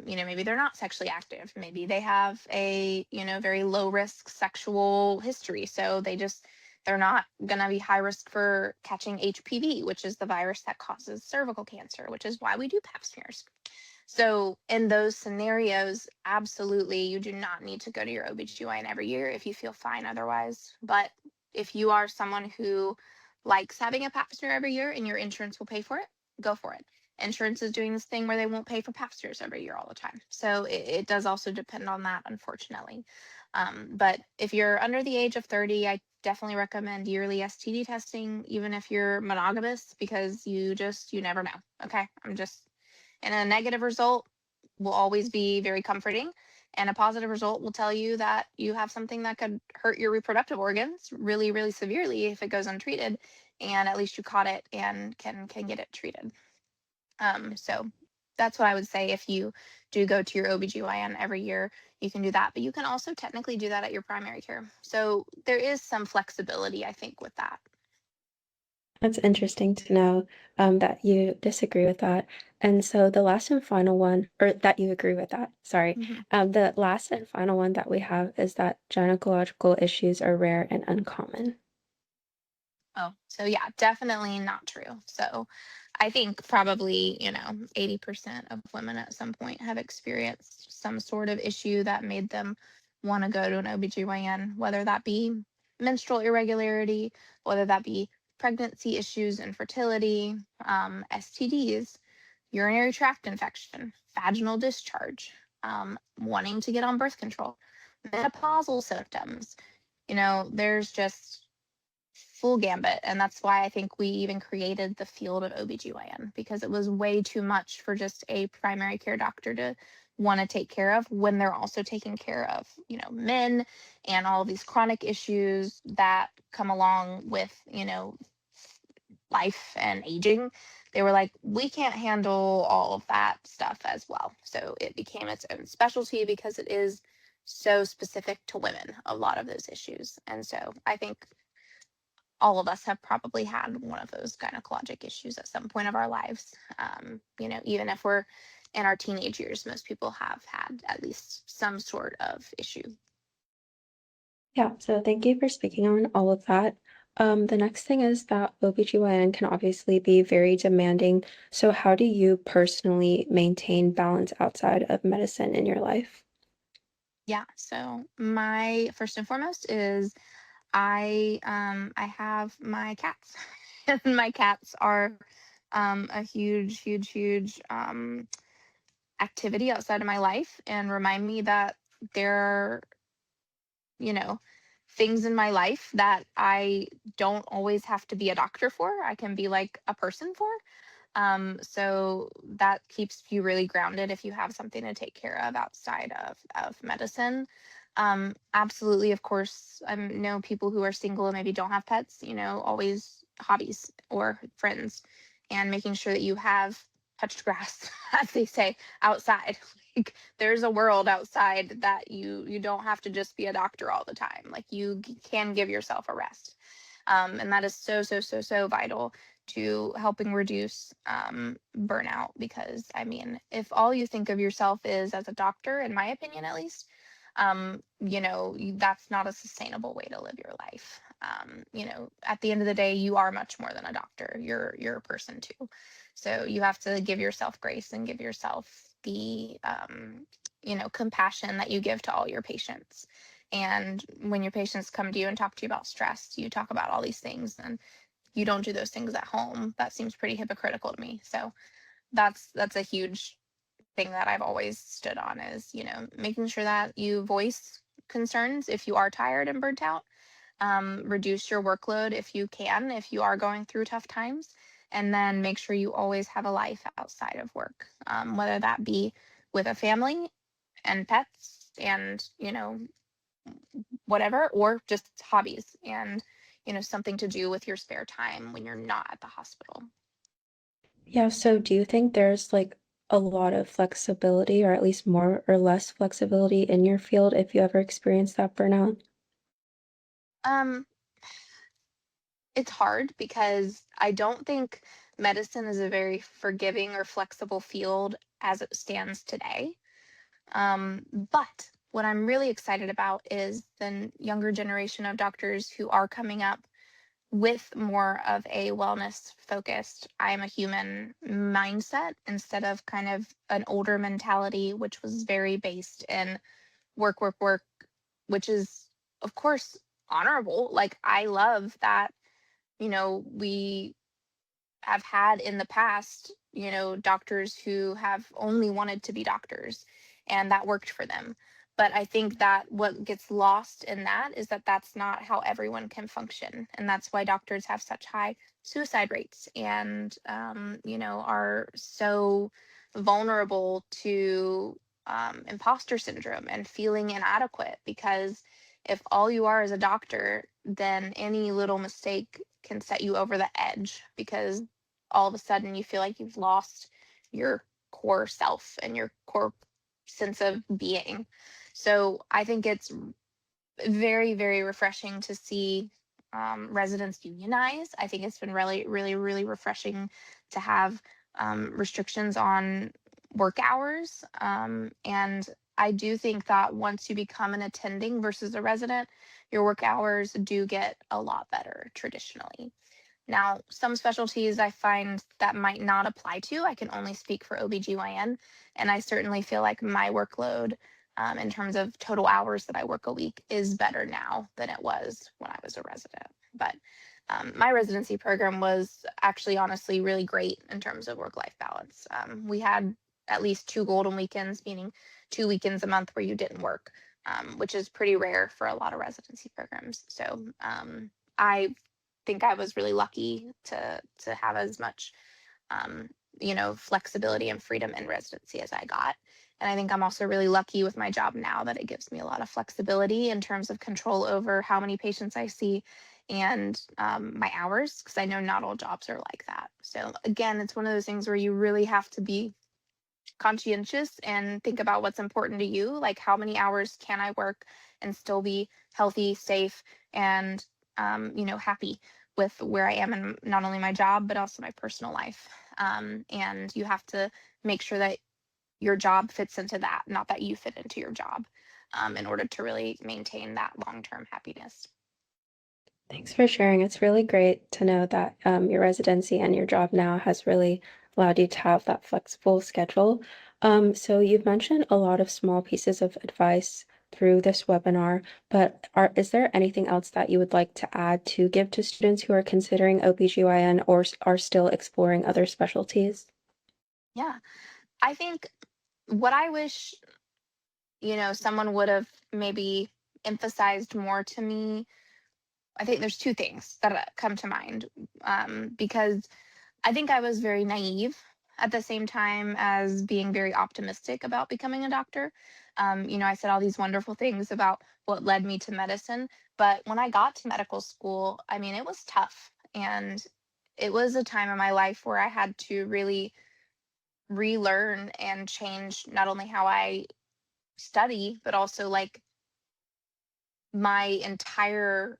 maybe they're not sexually active. Maybe they have a, very low risk sexual history. So they're not going to be high risk for catching HPV, which is the virus that causes cervical cancer, which is why we do pap smears. So in those scenarios, absolutely, you do not need to go to your OB-GYN every year if you feel fine otherwise. But if you are someone who likes having a pap smear every year and your insurance will pay for it, go for it. Insurance is doing this thing where they won't pay for pap smears every year all the time. So it does also depend on that, unfortunately. But if you're under the age of 30, I definitely recommend yearly STD testing, even if you're monogamous, because you never know. Okay. And a negative result will always be very comforting. And a positive result will tell you that you have something that could hurt your reproductive organs really, really severely if it goes untreated. And at least you caught it and can get it treated. So that's what I would say. If you do go to your OB-GYN every year, you can do that. But you can also technically do that at your primary care. So there is some flexibility, I think, with that. That's interesting to know that you disagree with that. And so the last and final one, or that you agree with that, sorry. Mhm. The last and final one that we have is that gynecological issues are rare and uncommon. Oh, so yeah, definitely not true. So I think probably, 80% of women at some point have experienced some sort of issue that made them want to go to an OB-GYN, whether that be menstrual irregularity, whether that be pregnancy issues, infertility, STDs, urinary tract infection, vaginal discharge, wanting to get on birth control, menopausal symptoms. There's just full gambit. And that's why I think we even created the field of OB-GYN, because it was way too much for just a primary care doctor to want to take care of when they're also taking care of, men and all of these chronic issues that come along with, life and aging. They were like, we can't handle all of that stuff as well. So it became its own specialty because it is so specific to women, a lot of those issues. And so I think all of us have probably had one of those gynecologic issues at some point of our lives. Even if we're in our teenage years, most people have had at least some sort of issue. Yeah, so thank you for speaking on all of that. The next thing is that OB-GYN can obviously be very demanding. So how do you personally maintain balance outside of medicine in your life? Yeah. So my first and foremost is I have my cats, and my cats are a huge, huge, huge activity outside of my life, and remind me that there are, you know, things in my life that I don't always have to be a doctor for. I can be like a person for. So that keeps you really grounded if you have something to take care of outside of medicine. Absolutely, of course, I know people who are single and maybe don't have pets, always hobbies or friends, and making sure that you have touched grass, as they say, outside. Like there's a world outside that you don't have to just be a doctor all the time. Like you can give yourself a rest. And that is so, so, so, so vital to helping reduce burnout. Because, I mean, if all you think of yourself is as a doctor, in my opinion at least, that's not a sustainable way to live your life. At the end of the day, you are much more than a doctor. You're a person too. So you have to give yourself grace and give yourself the compassion that you give to all your patients. And when your patients come to you and talk to you about stress, you talk about all these things, and you don't do those things at home. That seems pretty hypocritical to me. So that's a huge thing that I've always stood on, is, making sure that you voice concerns if you are tired and burnt out. Reduce your workload if you can, if you are going through tough times, and then make sure you always have a life outside of work, whether that be with a family and pets and, whatever, or just hobbies and, something to do with your spare time when you're not at the hospital. Yeah, so do you think there's like a lot of flexibility, or at least more or less flexibility in your field if you ever experience that burnout? Um, it's hard because I don't think medicine is a very forgiving or flexible field as it stands today. But what I'm really excited about is the younger generation of doctors who are coming up with more of a wellness focused, I'm a human mindset, instead of kind of an older mentality, which was very based in work, work, work, which is, of course, honorable. Like, I love that, we have had in the past, doctors who have only wanted to be doctors, and that worked for them. But I think that what gets lost in that is that that's not how everyone can function. And that's why doctors have such high suicide rates and, are so vulnerable to imposter syndrome and feeling inadequate. Because if all you are is a doctor, then any little mistake can set you over the edge, because all of a sudden you feel like you've lost your core self and your core sense of being. So I think it's very, very refreshing to see residents unionize. I think it's been really, really, really refreshing to have restrictions on work hours. And I do think that once you become an attending versus a resident, your work hours do get a lot better traditionally. Now, some specialties I find that might not apply to. I can only speak for OB-GYN, and I certainly feel like my workload, in terms of total hours that I work a week, is better now than it was when I was a resident. But my residency program was actually, honestly, really great in terms of work-life balance. We had at least two golden weekends, meaning 2 weekends a month where you didn't work, which is pretty rare for a lot of residency programs. So I think I was really lucky to have as much flexibility and freedom in residency as I got. And I think I'm also really lucky with my job now that it gives me a lot of flexibility in terms of control over how many patients I see and my hours, because I know not all jobs are like that. So again, it's one of those things where you really have to be conscientious and think about what's important to you. Like, how many hours can I work and still be healthy, safe, and happy with where I am in not only my job but also my personal life. And you have to make sure that your job fits into that, not that you fit into your job, in order to really maintain that long-term happiness. Thanks for sharing. It's really great to know that your residency and your job now has really allowed you to have that flexible schedule. So you've mentioned a lot of small pieces of advice through this webinar, but is there anything else that you would like to add to give to students who are considering OB-GYN or are still exploring other specialties? Yeah, I think what I wish, someone would have maybe emphasized more to me. I think there's two things that come to mind, because I think I was very naive at the same time as being very optimistic about becoming a doctor. I said all these wonderful things about what led me to medicine, but when I got to medical school, I mean, it was tough. And it was a time in my life where I had to really relearn and change not only how I study, but also like my entire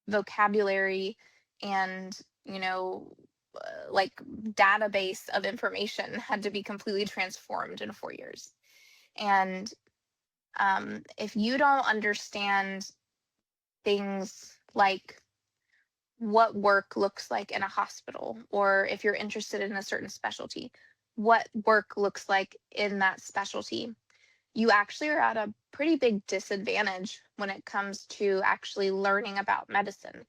vocabulary and, like database of information had to be completely transformed in 4 years. And if you don't understand things like what work looks like in a hospital, or if you're interested in a certain specialty, what work looks like in that specialty, you actually are at a pretty big disadvantage when it comes to actually learning about medicine.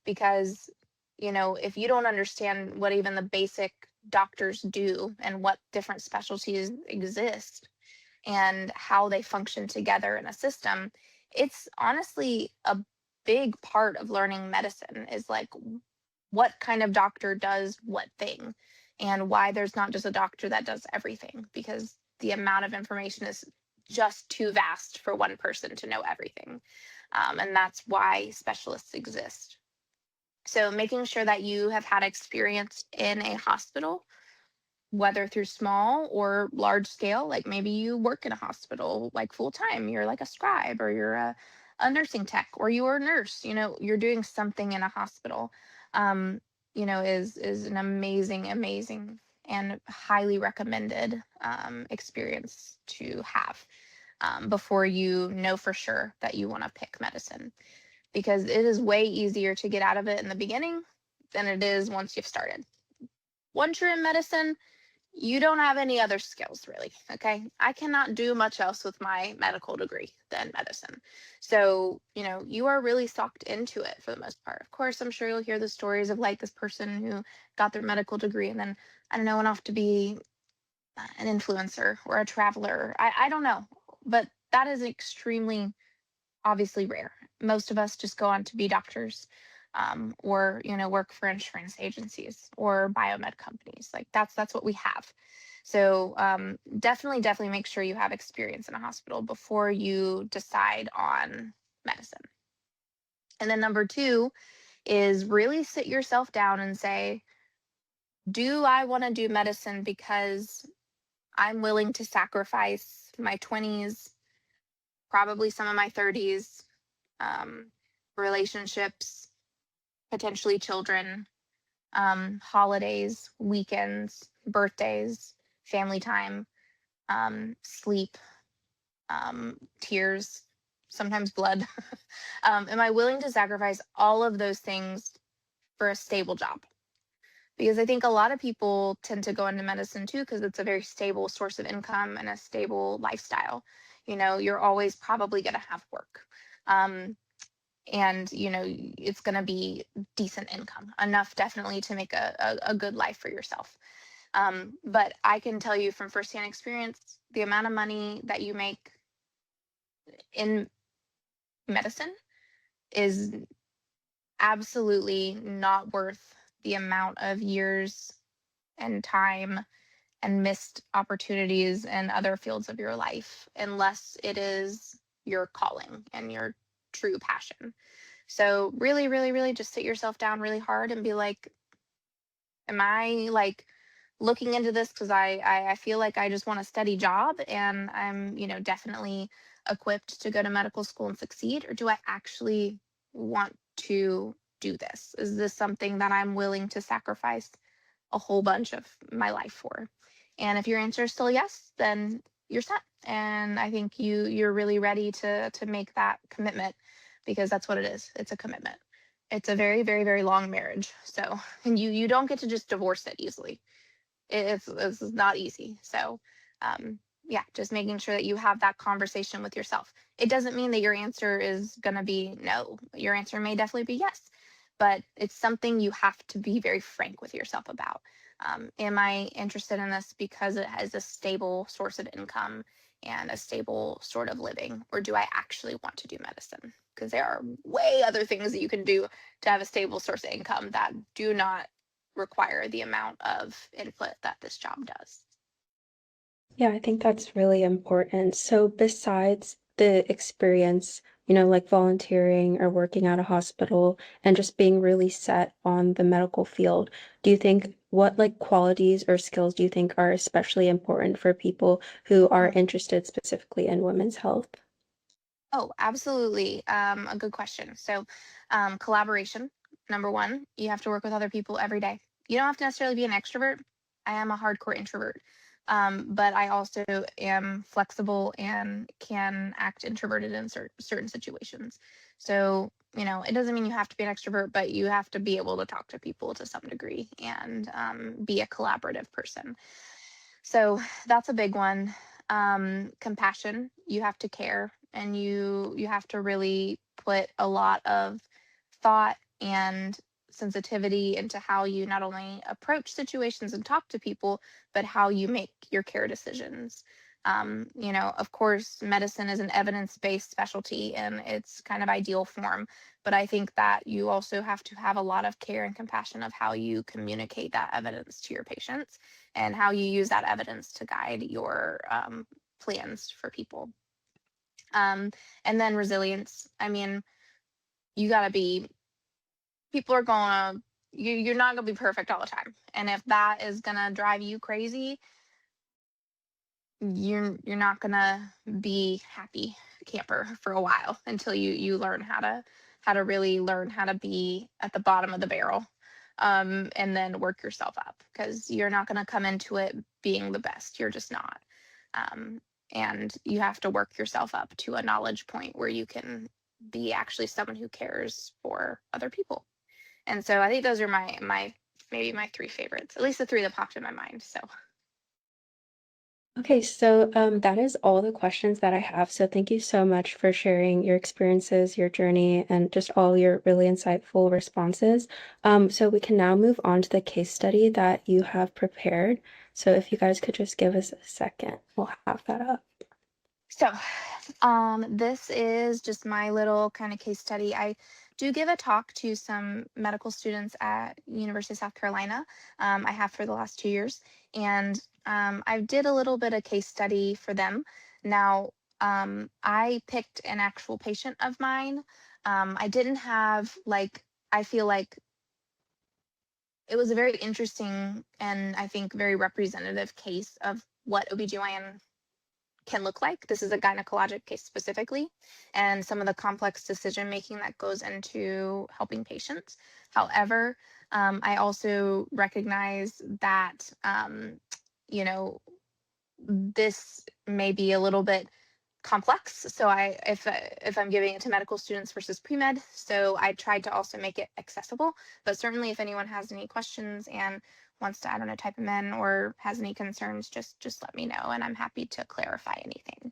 Because, if you don't understand what even the basic doctors do and what different specialties exist and how they function together in a system, it's honestly a big part of learning medicine is like what kind of doctor does what thing and why there's not just a doctor that does everything, because the amount of information is just too vast for one person to know everything. And that's why specialists exist. So making sure that you have had experience in a hospital, whether through small or large scale, like maybe you work in a hospital like full time, you're like a scribe, or you're a nursing tech, or you're a nurse, you're doing something in a hospital, um, is an amazing and highly recommended experience to have before you know for sure that you want to pick medicine, because it is way easier to get out of it in the beginning than it is once you've started. Once you're in medicine, you don't have any other skills really. Okay. I cannot do much else with my medical degree than medicine. So, you are really sucked into it for the most part. Of course, I'm sure you'll hear the stories of like this person who got their medical degree and then, I don't know, went off to be an influencer or a traveler. I don't know. But that is extremely obviously rare. Most of us just go on to be doctors, or work for insurance agencies or biomed companies. Like that's what we have. So definitely make sure you have experience in a hospital before you decide on medicine. And then number two is really sit yourself down and say, do I want to do medicine because I'm willing to sacrifice my 20s, probably some of my 30s, um, relationships, potentially children, holidays, weekends, birthdays, family time, sleep, tears, sometimes blood. Am I willing to sacrifice all of those things for a stable job? Because I think a lot of people tend to go into medicine too because it's a very stable source of income and a stable lifestyle. You're always probably going to have work. And it's going to be decent income, enough definitely to make a good life for yourself. But I can tell you from firsthand experience, the amount of money that you make in medicine is absolutely not worth the amount of years and time and missed opportunities in other fields of your life, unless it is your calling and your true passion. So really just sit yourself down really hard and be like, am I like looking into this because I feel like I just want a steady job and I'm, definitely equipped to go to medical school and succeed? Or do I actually want to do this? Is this something that I'm willing to sacrifice a whole bunch of my life for? And if your answer is still yes, then you're set. And I think you're really ready to make that commitment, because that's what it is. It's a commitment. It's a very long marriage. So, and you don't get to just divorce it easily. It's not easy. So, yeah, just making sure that you have that conversation with yourself. It doesn't mean that your answer is going to be no. Your answer may definitely be yes, but it's something you have to be very frank with yourself about. Am I interested in this because it has a stable source of income and a stable sort of living, or do I actually want to do medicine? Because there are way other things that you can do to have a stable source of income that do not require the amount of input that this job does. Yeah, I think that's really important. So besides the experience, like volunteering or working at a hospital and just being really set on the medical field, do you think what like qualities or skills do you think are especially important for people who are Mhm. interested specifically in women's health? Oh, absolutely. A good question. So, collaboration, number one, you have to work with other people every day. You don't have to necessarily be an extrovert. I am a hardcore introvert, but I also am flexible and can act introverted in certain situations. So, it doesn't mean you have to be an extrovert, but you have to be able to talk to people to some degree and be a collaborative person. So that's a big one. Compassion, you have to care, and you have to really put a lot of thought and sensitivity into how you not only approach situations and talk to people, but how you make your care decisions. Of course, medicine is an evidence-based specialty in its kind of ideal form, but I think that you also have to have a lot of care and compassion of how you communicate that evidence to your patients and how you use that evidence to guide your plans for people. Um, and then resilience. I mean, you got to be, people are going to, you're not going to be perfect all the time. And if that is going to drive you crazy, you're not going to be happy camper for a while until you learn how to really learn how to be at the bottom of the barrel, and then work yourself up, because you're not going to come into it being the best. You're just not. um, and you have to work yourself up to a knowledge point where you can be actually someone who cares for other people. And so I think those are my maybe my three favorites, at least the three that popped in my mind. So Okay, so that is all the questions that I have. So thank you so much for sharing your experiences, your journey, and just all your really insightful responses. So we can now move on to the case study that you have prepared. So if you guys could just give us a second, we'll have that up. So, this is just my little kind of case study. I do give a talk to some medical students at University of South Carolina. I have for the last 2 years, and I did a little bit of case study for them. Now, I picked an actual patient of mine. I didn't have like, I feel like it was a very interesting and I think very representative case of what OB-GYN can look like. This is a gynecologic case specifically, and some of the complex decision making that goes into helping patients. However, I also recognize that, you know, this may be a little bit complex. So if I'm giving it to medical students versus pre-med, so I tried to also make it accessible. But certainly, if anyone has any questions and wants to, I don't know, type them in or has any concerns, just let me know, and I'm happy to clarify anything.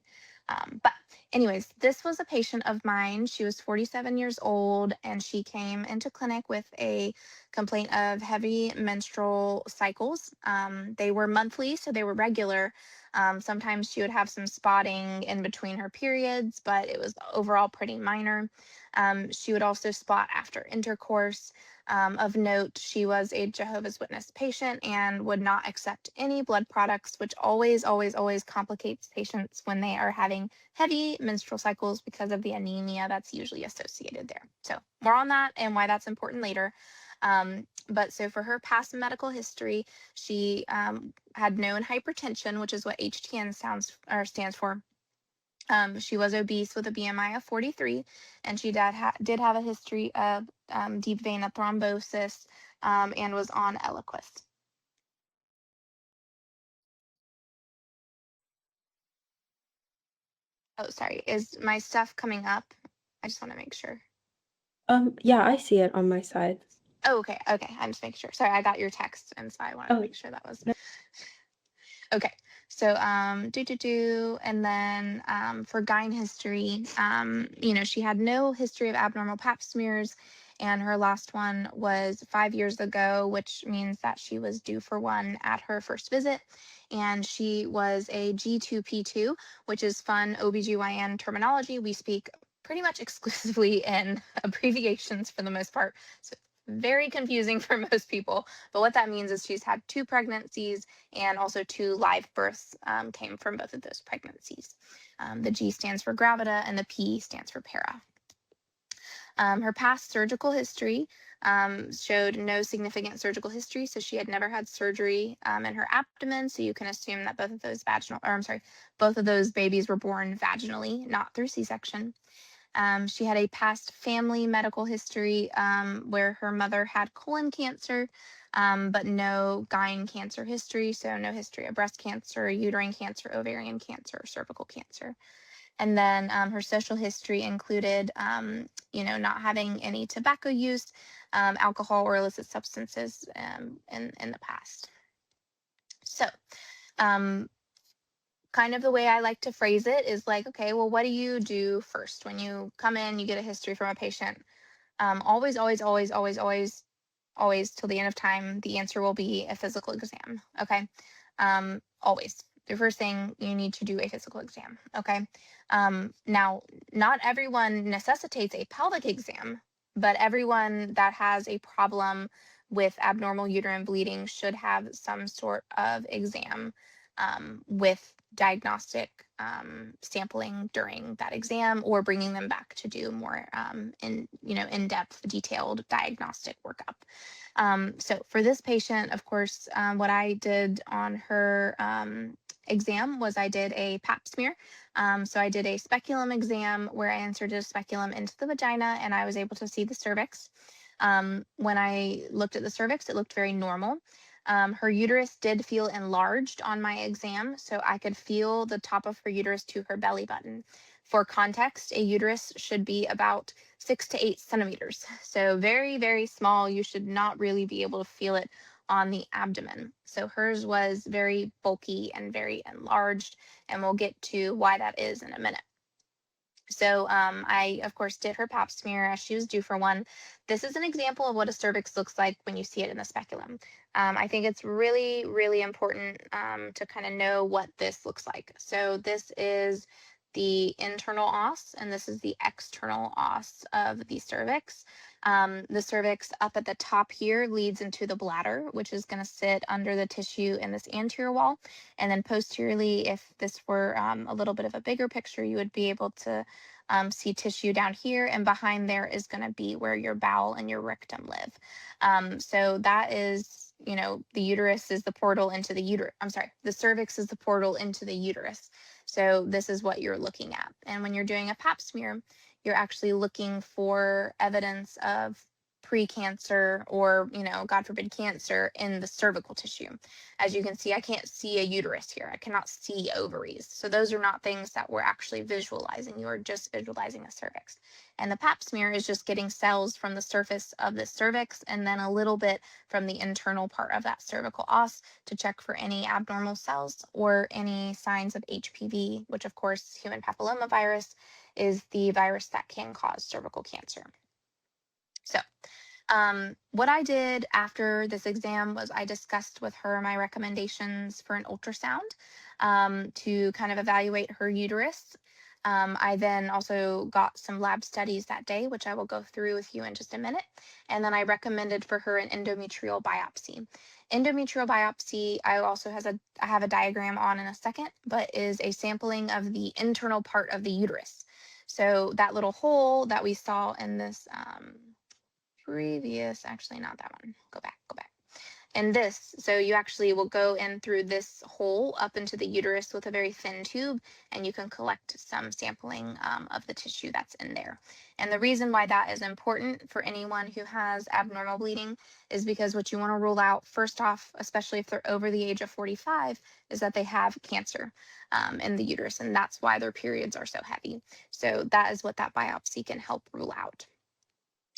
But anyways, this was a patient of mine. She was 47 years old, and she came into clinic with a complaint of heavy menstrual cycles. They were monthly, so they were regular. Sometimes she would have some spotting in between her periods, but it was overall pretty minor. She would also spot after intercourse. Of note, she was a Jehovah's Witness patient and would not accept any blood products, which always, always, always complicates patients when they are having heavy menstrual cycles because of the anemia that's usually associated there. So more on that and why that's important later. But so for her past medical history, she had known hypertension, which is what HTN stands for. She was obese with a BMI of 43, and she did have a history of deep vein thrombosis, and was on Eliquis. Oh, sorry. Is my stuff coming up? I just want to make sure. Yeah, I see it on my side. Oh, okay. Okay. I'm just making sure. Sorry, I got your text, and so I wanted to Oh, make sure that was no. okay. So and then for GYN history, she had no history of abnormal pap smears, and her last one was 5 years ago, which means that she was due for one at her first visit. And she was a G2P2, which is fun OB-GYN terminology. We speak pretty much exclusively in abbreviations for the most part. So very confusing for most people. But what that means is she's had 2 pregnancies, and also 2 live births came from both of those pregnancies. The G stands for gravida, and the P stands for para. Her past surgical history showed no significant surgical history, so she had never had surgery in her abdomen. So you can assume that both of those both of those babies were born vaginally, not through C-section. She had a past family medical history where her mother had colon cancer, but no GYN cancer history. So no history of breast cancer, uterine cancer, ovarian cancer, or cervical cancer. And then her social history included, not having any tobacco use, alcohol, or illicit substances in the past. So, um, kind of the way I like to phrase it is like, okay, well, what do you do first when you come in? You get a history from a patient. Always, always, always, always, always, always till the end of time, the answer will be a physical exam. Okay. Always. The first thing you need to do a physical exam. Okay. Now, not everyone necessitates a pelvic exam, but everyone that has a problem with abnormal uterine bleeding should have some sort of exam with diagnostic sampling during that exam, or bringing them back to do more in-depth, detailed diagnostic workup. So for this patient, of course, what I did on her exam was I did a pap smear. So I did a speculum exam where I inserted a speculum into the vagina, and I was able to see the cervix. When I looked at the cervix, it looked very normal. Her uterus did feel enlarged on my exam, so I could feel the top of her uterus to her belly button. For context, a uterus should be about 6 to 8 centimeters. So very, very small. You should not really be able to feel it on the abdomen. So hers was very bulky and very enlarged, and we'll get to why that is in a minute. So I, of course, did her pap smear as she was due for one. This is an example of what a cervix looks like when you see it in the speculum. I think it's really, really important to kind of know what this looks like. So this is the internal os, and this is the external os of the cervix. The cervix up at the top here leads into the bladder, which is going to sit under the tissue in this anterior wall. And then posteriorly, if this were a little bit of a bigger picture, you would be able to see tissue down here, and behind there is going to be where your bowel and your rectum live. So that is, the uterus is the portal into the uterus. I'm sorry, the cervix is the portal into the uterus. So this is what you're looking at. And when you're doing a pap smear, you're actually looking for evidence of precancer or, God forbid, cancer in the cervical tissue. As you can see, I can't see a uterus here. I cannot see ovaries. So those are not things that we're actually visualizing. You are just visualizing a cervix. And the pap smear is just getting cells from the surface of the cervix and then a little bit from the internal part of that cervical os to check for any abnormal cells or any signs of HPV, which of course, human papillomavirus is the virus that can cause cervical cancer. So what I did after this exam was I discussed with her my recommendations for an ultrasound to kind of evaluate her uterus. I then also got some lab studies that day, which I will go through with you in just a minute. And then I recommended for her an endometrial biopsy. Endometrial biopsy, I have a diagram on in a second, but is a sampling of the internal part of the uterus. So that little hole that we saw in this actually not that one, go back. And this, so you actually will go in through this hole up into the uterus with a very thin tube, and you can collect some sampling of the tissue that's in there. And the reason why that is important for anyone who has abnormal bleeding is because what you want to rule out first off, especially if they're over the age of 45, is that they have cancer in the uterus, and that's why their periods are so heavy. So that is what that biopsy can help rule out.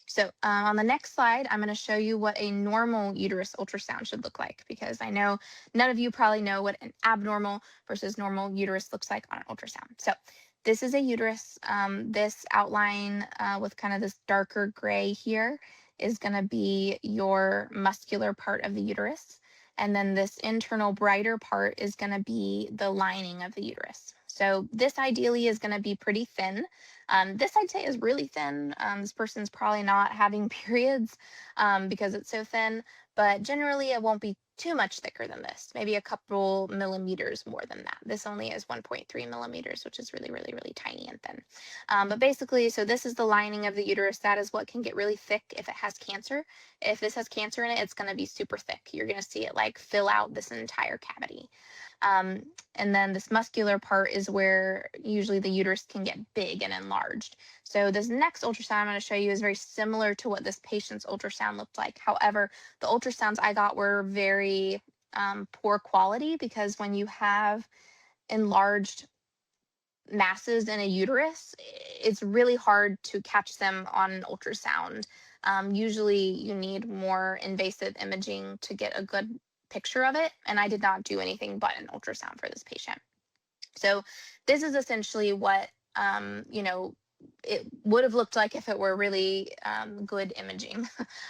So on the next slide, I'm going to show you what a normal uterus ultrasound should look like, because I know none of you probably know what an abnormal versus normal uterus looks like on an ultrasound. So this is a uterus. This outline with kind of this darker gray here is going to be your muscular part of the uterus. And then this internal brighter part is going to be the lining of the uterus. So this ideally is going to be pretty thin. This I'd say is really thin. This person's probably not having periods because it's so thin, but generally it won't be too much thicker than this, maybe a couple millimeters more than that. This only is 1.3 millimeters, which is really, really, really tiny and thin. But basically, so this is the lining of the uterus. That is what can get really thick if it has cancer. If this has cancer in it, it's going to be super thick. You're going to see it like fill out this entire cavity. Um, and then this muscular part is where usually the uterus can get big and enlarged. So this next ultrasound I'm going to show you is very similar to what this patient's ultrasound looked like. However, the ultrasounds I got were very poor quality, because when you have enlarged masses in a uterus, it's really hard to catch them on an ultrasound. Usually you need more invasive imaging to get a good picture of it, and I did not do anything but an ultrasound for this patient. So this is essentially what it would have looked like if it were really good imaging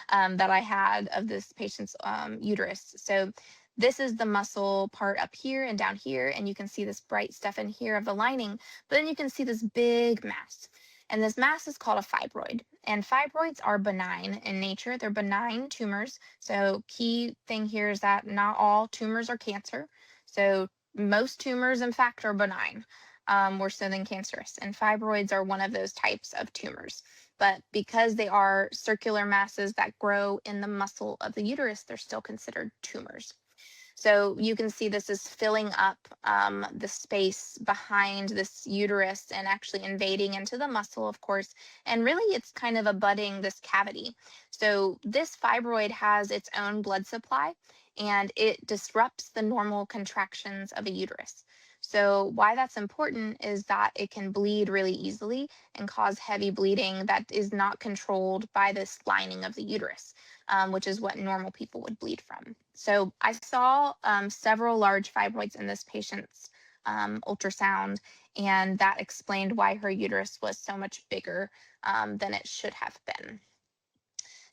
that I had of this patient's uterus. So this is the muscle part up here and down here, and you can see this bright stuff in here of the lining, but then you can see this big mass. And this mass is called a fibroid. And fibroids are benign in nature. They're benign tumors. So key thing here is that not all tumors are cancer. So most tumors, in fact, are benign, worse than cancerous. And fibroids are one of those types of tumors. But because they are circular masses that grow in the muscle of the uterus, they're still considered tumors. So you can see this is filling up the space behind this uterus and actually invading into the muscle, of course. And really, it's kind of abutting this cavity. So this fibroid has its own blood supply, and it disrupts the normal contractions of a uterus. So why that's important is that it can bleed really easily and cause heavy bleeding that is not controlled by this lining of the uterus, which is what normal people would bleed from. So I saw several large fibroids in this patient's ultrasound, and that explained why her uterus was so much bigger than it should have been.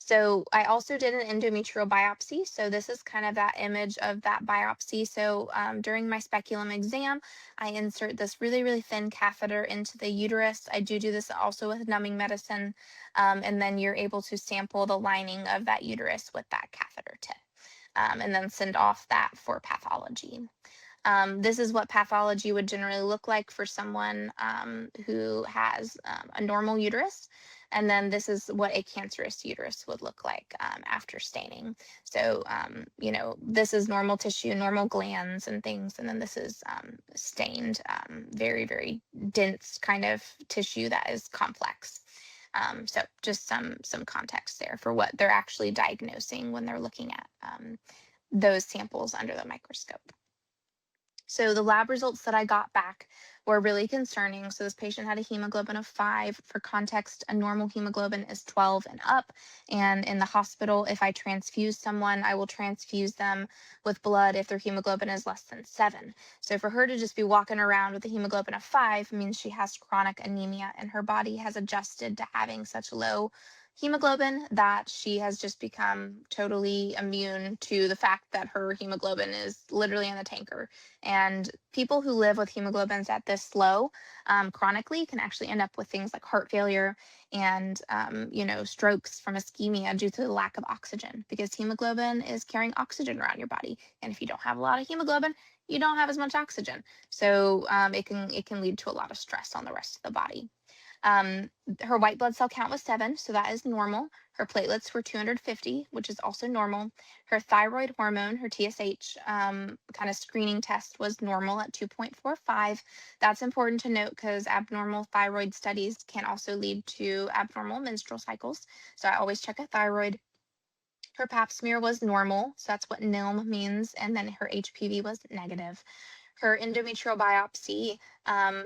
So I also did an endometrial biopsy. So this is kind of that image of that biopsy. So during my speculum exam, I insert this really, really thin catheter into the uterus. I do this also with numbing medicine. And then you're able to sample the lining of that uterus with that catheter tip, and then send off that for pathology. This is what pathology would generally look like for someone who has a normal uterus. And then this is what a cancerous uterus would look like after staining. So, this is normal tissue, normal glands and things. And then this is stained, very, very dense kind of tissue that is complex. So just some context there for what they're actually diagnosing when they're looking at those samples under the microscope. So the lab results that I got back were really concerning. So this patient had a hemoglobin of 5. For context, a normal hemoglobin is 12 and up. And in the hospital, if I transfuse someone, I will transfuse them with blood if their hemoglobin is less than 7. So for her to just be walking around with a hemoglobin of 5 means she has chronic anemia, and her body has adjusted to having such low hemoglobin that she has just become totally immune to the fact that her hemoglobin is literally in the tanker. And people who live with hemoglobins at this low chronically can actually end up with things like heart failure and strokes from ischemia due to the lack of oxygen, because hemoglobin is carrying oxygen around your body, and if you don't have a lot of hemoglobin, you don't have as much oxygen. So it can lead to a lot of stress on the rest of the body. Her white blood cell count was 7, so that is normal. Her platelets were 250, which is also normal. Her thyroid hormone, her TSH kind of screening test, was normal at 2.45. That's important to note because abnormal thyroid studies can also lead to abnormal menstrual cycles. So I always check a thyroid. Her pap smear was normal, so that's what NILM means, and then her HPV was negative. Her endometrial biopsy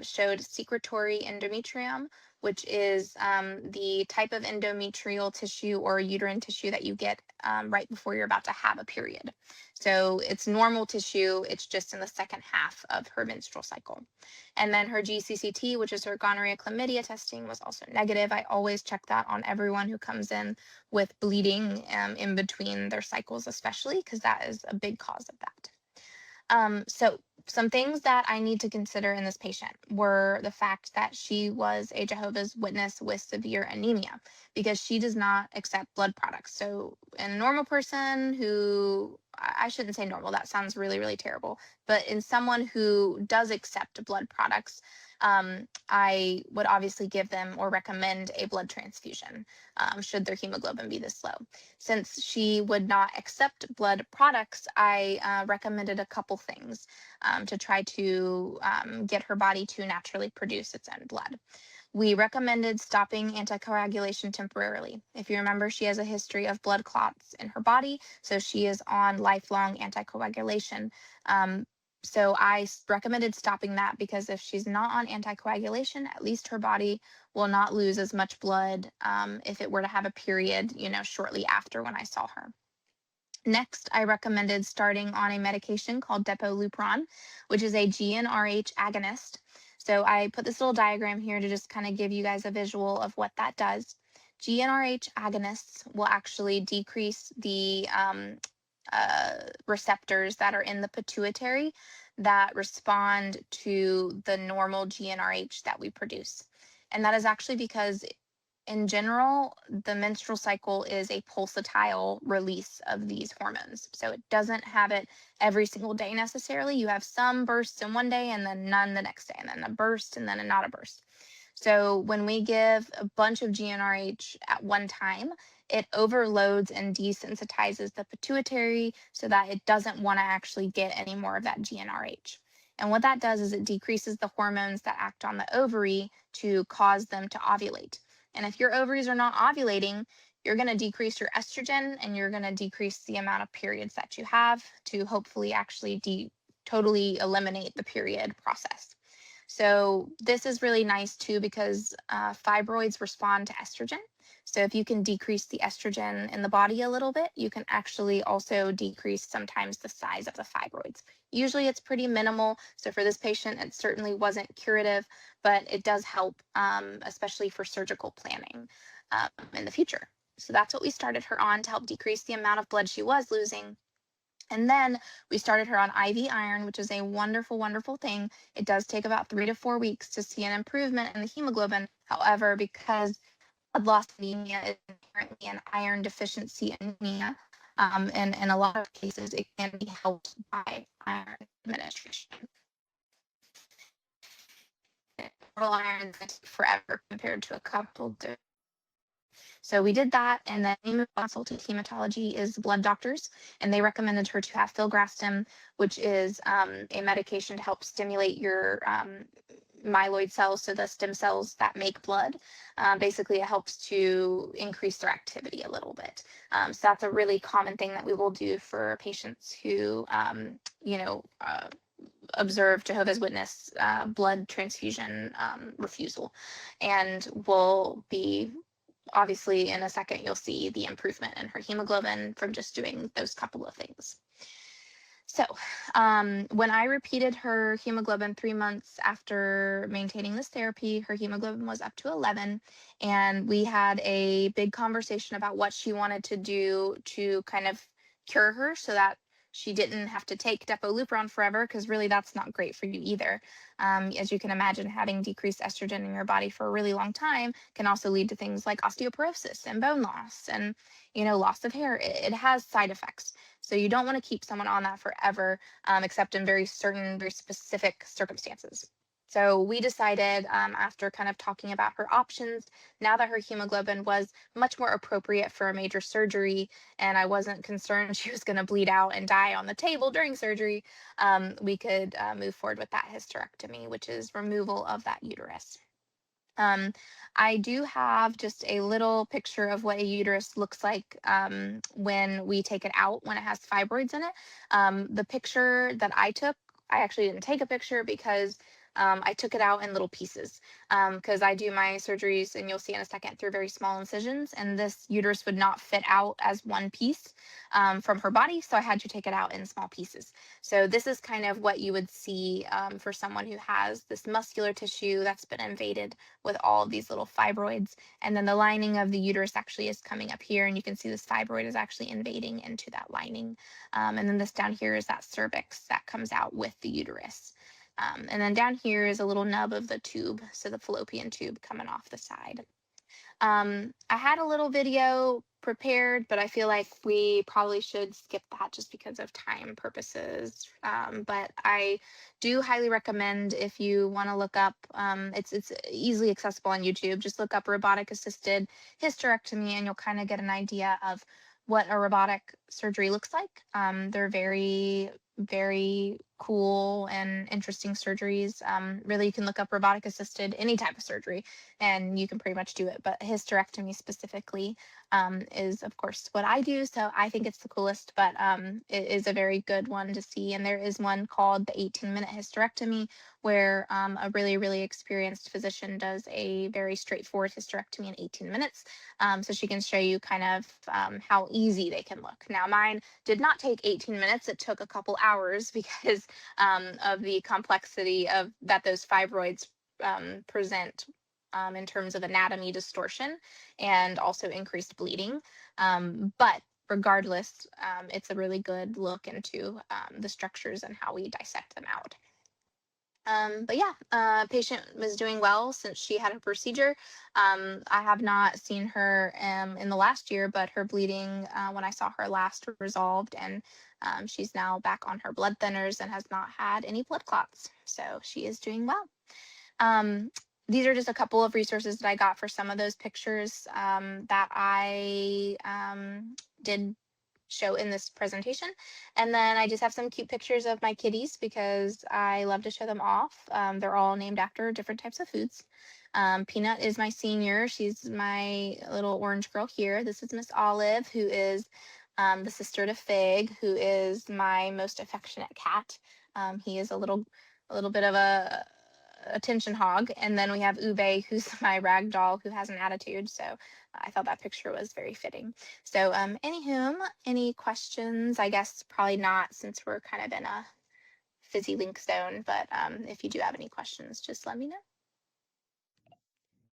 showed secretory endometrium, which is the type of endometrial tissue or uterine tissue that you get right before you're about to have a period. So it's normal tissue, it's just in the second half of her menstrual cycle. And then her GCCT, which is her gonorrhea chlamydia testing, was also negative. I always check that on everyone who comes in with bleeding in between their cycles, especially because that is a big cause of that. So some things that I need to consider in this patient were the fact that she was a Jehovah's Witness with severe anemia because she does not accept blood products. So, in a normal person who, I shouldn't say normal, that sounds really, really terrible, but in someone who does accept blood products, I would obviously give them or recommend a blood transfusion should their hemoglobin be this low. Since she would not accept blood products, I recommended a couple things to try to get her body to naturally produce its own blood. We recommended stopping anticoagulation temporarily. If you remember, she has a history of blood clots in her body, so she is on lifelong anticoagulation. So I recommended stopping that because if she's not on anticoagulation, at least her body will not lose as much blood if it were to have a period, shortly after when I saw her. Next, I recommended starting on a medication called Depolupron, which is a GnRH agonist. So I put this little diagram here to just kind of give you guys a visual of what that does. GnRH agonists will actually decrease the receptors that are in the pituitary that respond to the normal GnRH that we produce. And that is actually because in general, the menstrual cycle is a pulsatile release of these hormones. So it doesn't have it every single day necessarily. You have some bursts in one day and then none the next day, and then a burst and then not a burst. So when we give a bunch of GnRH at one time, it overloads and desensitizes the pituitary so that it doesn't want to actually get any more of that GnRH. And what that does is it decreases the hormones that act on the ovary to cause them to ovulate. And if your ovaries are not ovulating, you're going to decrease your estrogen and you're going to decrease the amount of periods that you have to hopefully actually totally eliminate the period process. So this is really nice too because fibroids respond to estrogen. So if you can decrease the estrogen in the body a little bit, you can actually also decrease sometimes the size of the fibroids. Usually it's pretty minimal. So for this patient, it certainly wasn't curative, but it does help, especially for surgical planning in the future. So that's what we started her on to help decrease the amount of blood she was losing. And then we started her on IV iron, which is a wonderful, wonderful thing. It does take about 3 to 4 weeks to see an improvement in the hemoglobin. However, because blood loss anemia is inherently an iron deficiency anemia, and in a lot of cases, it can be helped by iron administration. Oral iron takes forever compared to a couple of. So we did that, and then we moved on to hematology is blood doctors, and they recommended her to have filgrastim, which is a medication to help stimulate your myeloid cells, so the stem cells that make blood. Basically, it helps to increase their activity a little bit. So that's a really common thing that we will do for patients who, observe Jehovah's Witness blood transfusion refusal, and will be obviously in a second you'll see the improvement in her hemoglobin from just doing those couple of things. So when I repeated her hemoglobin 3 months after maintaining this therapy, her hemoglobin was up to 11, and we had a big conversation about what she wanted to do to kind of cure her so that she didn't have to take Depolupron forever, because really that's not great for you either. As you can imagine, having decreased estrogen in your body for a really long time can also lead to things like osteoporosis and bone loss and, loss of hair. It has side effects. So you don't want to keep someone on that forever, except in very specific circumstances. So we decided after kind of talking about her options, now that her hemoglobin was much more appropriate for a major surgery, and I wasn't concerned she was going to bleed out and die on the table during surgery, we could move forward with that hysterectomy, which is removal of that uterus. I do have just a little picture of what a uterus looks like when we take it out, when it has fibroids in it. The picture that I took, I actually didn't take a picture because I took it out in little pieces because I do my surgeries, and you'll see in a second, through very small incisions, and this uterus would not fit out as one piece from her body, so I had to take it out in small pieces. So this is kind of what you would see for someone who has this muscular tissue that's been invaded with all of these little fibroids, and then the lining of the uterus actually is coming up here, and you can see this fibroid is actually invading into that lining. And then this down here is that cervix that comes out with the uterus. And then down here is a little nub of the tube, so the fallopian tube coming off the side. I had a little video prepared, but I feel like we probably should skip that just because of time purposes. But I do highly recommend, if you want to look up, it's easily accessible on YouTube. Just look up robotic assisted hysterectomy, and you'll kind of get an idea of what a robotic surgery looks like. They're very, very cool and interesting surgeries. Really, you can look up robotic assisted any type of surgery, and you can pretty much do it. But hysterectomy specifically is, of course, what I do. So I think it's the coolest, but it is a very good one to see. And there is one called the 18-minute hysterectomy, where a really, really experienced physician does a very straightforward hysterectomy in 18 minutes. So she can show you kind of how easy they can look. Now, mine did not take 18 minutes. It took a couple hours because of the complexity of that those fibroids present in terms of anatomy distortion and also increased bleeding. But regardless, it's a really good look into the structures and how we dissect them out. But yeah, patient was doing well since she had her procedure. I have not seen her in the last year, but her bleeding, when I saw her last, resolved, and she's now back on her blood thinners and has not had any blood clots. So she is doing well. Um, these are just a couple of resources that I got for some of those pictures that I did show in this presentation. And then I just have some cute pictures of my kitties because I love to show them off. They're all named after different types of foods. Peanut is my senior. She's my little orange girl here. This is Miss Olive, who is the sister to Fig, who is my most affectionate cat. He is a little bit of a attention hog. And then we have Ube, who's my rag doll, who has an attitude. So I thought that picture was very fitting. So anywho, any questions? I guess probably not, since we're kind of in a PhysiLink zone, but if you do have any questions, just let me know.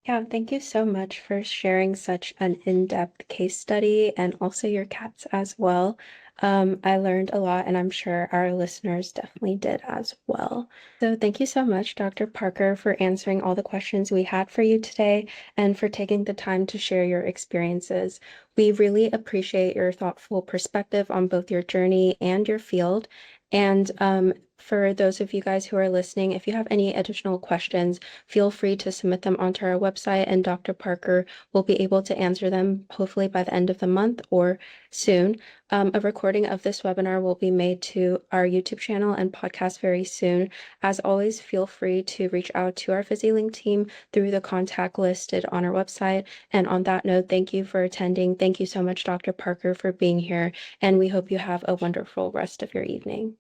Yeah, thank you so much for sharing such an in-depth case study, and also your cats as well. I learned a lot, and I'm sure our listeners definitely did as well. So thank you so much, Dr. Parker, for answering all the questions we had for you today and for taking the time to share your experiences. We really appreciate your thoughtful perspective on both your journey and your field. And for those of you guys who are listening, if you have any additional questions, feel free to submit them onto our website, and Dr. Parker will be able to answer them hopefully by the end of the month or soon. A recording of this webinar will be made to our YouTube channel and podcast very soon. As always, feel free to reach out to our PhysiLink team through the contact listed on our website. And on that note, thank you for attending. Thank you so much, Dr. Parker, for being here, and we hope you have a wonderful rest of your evening.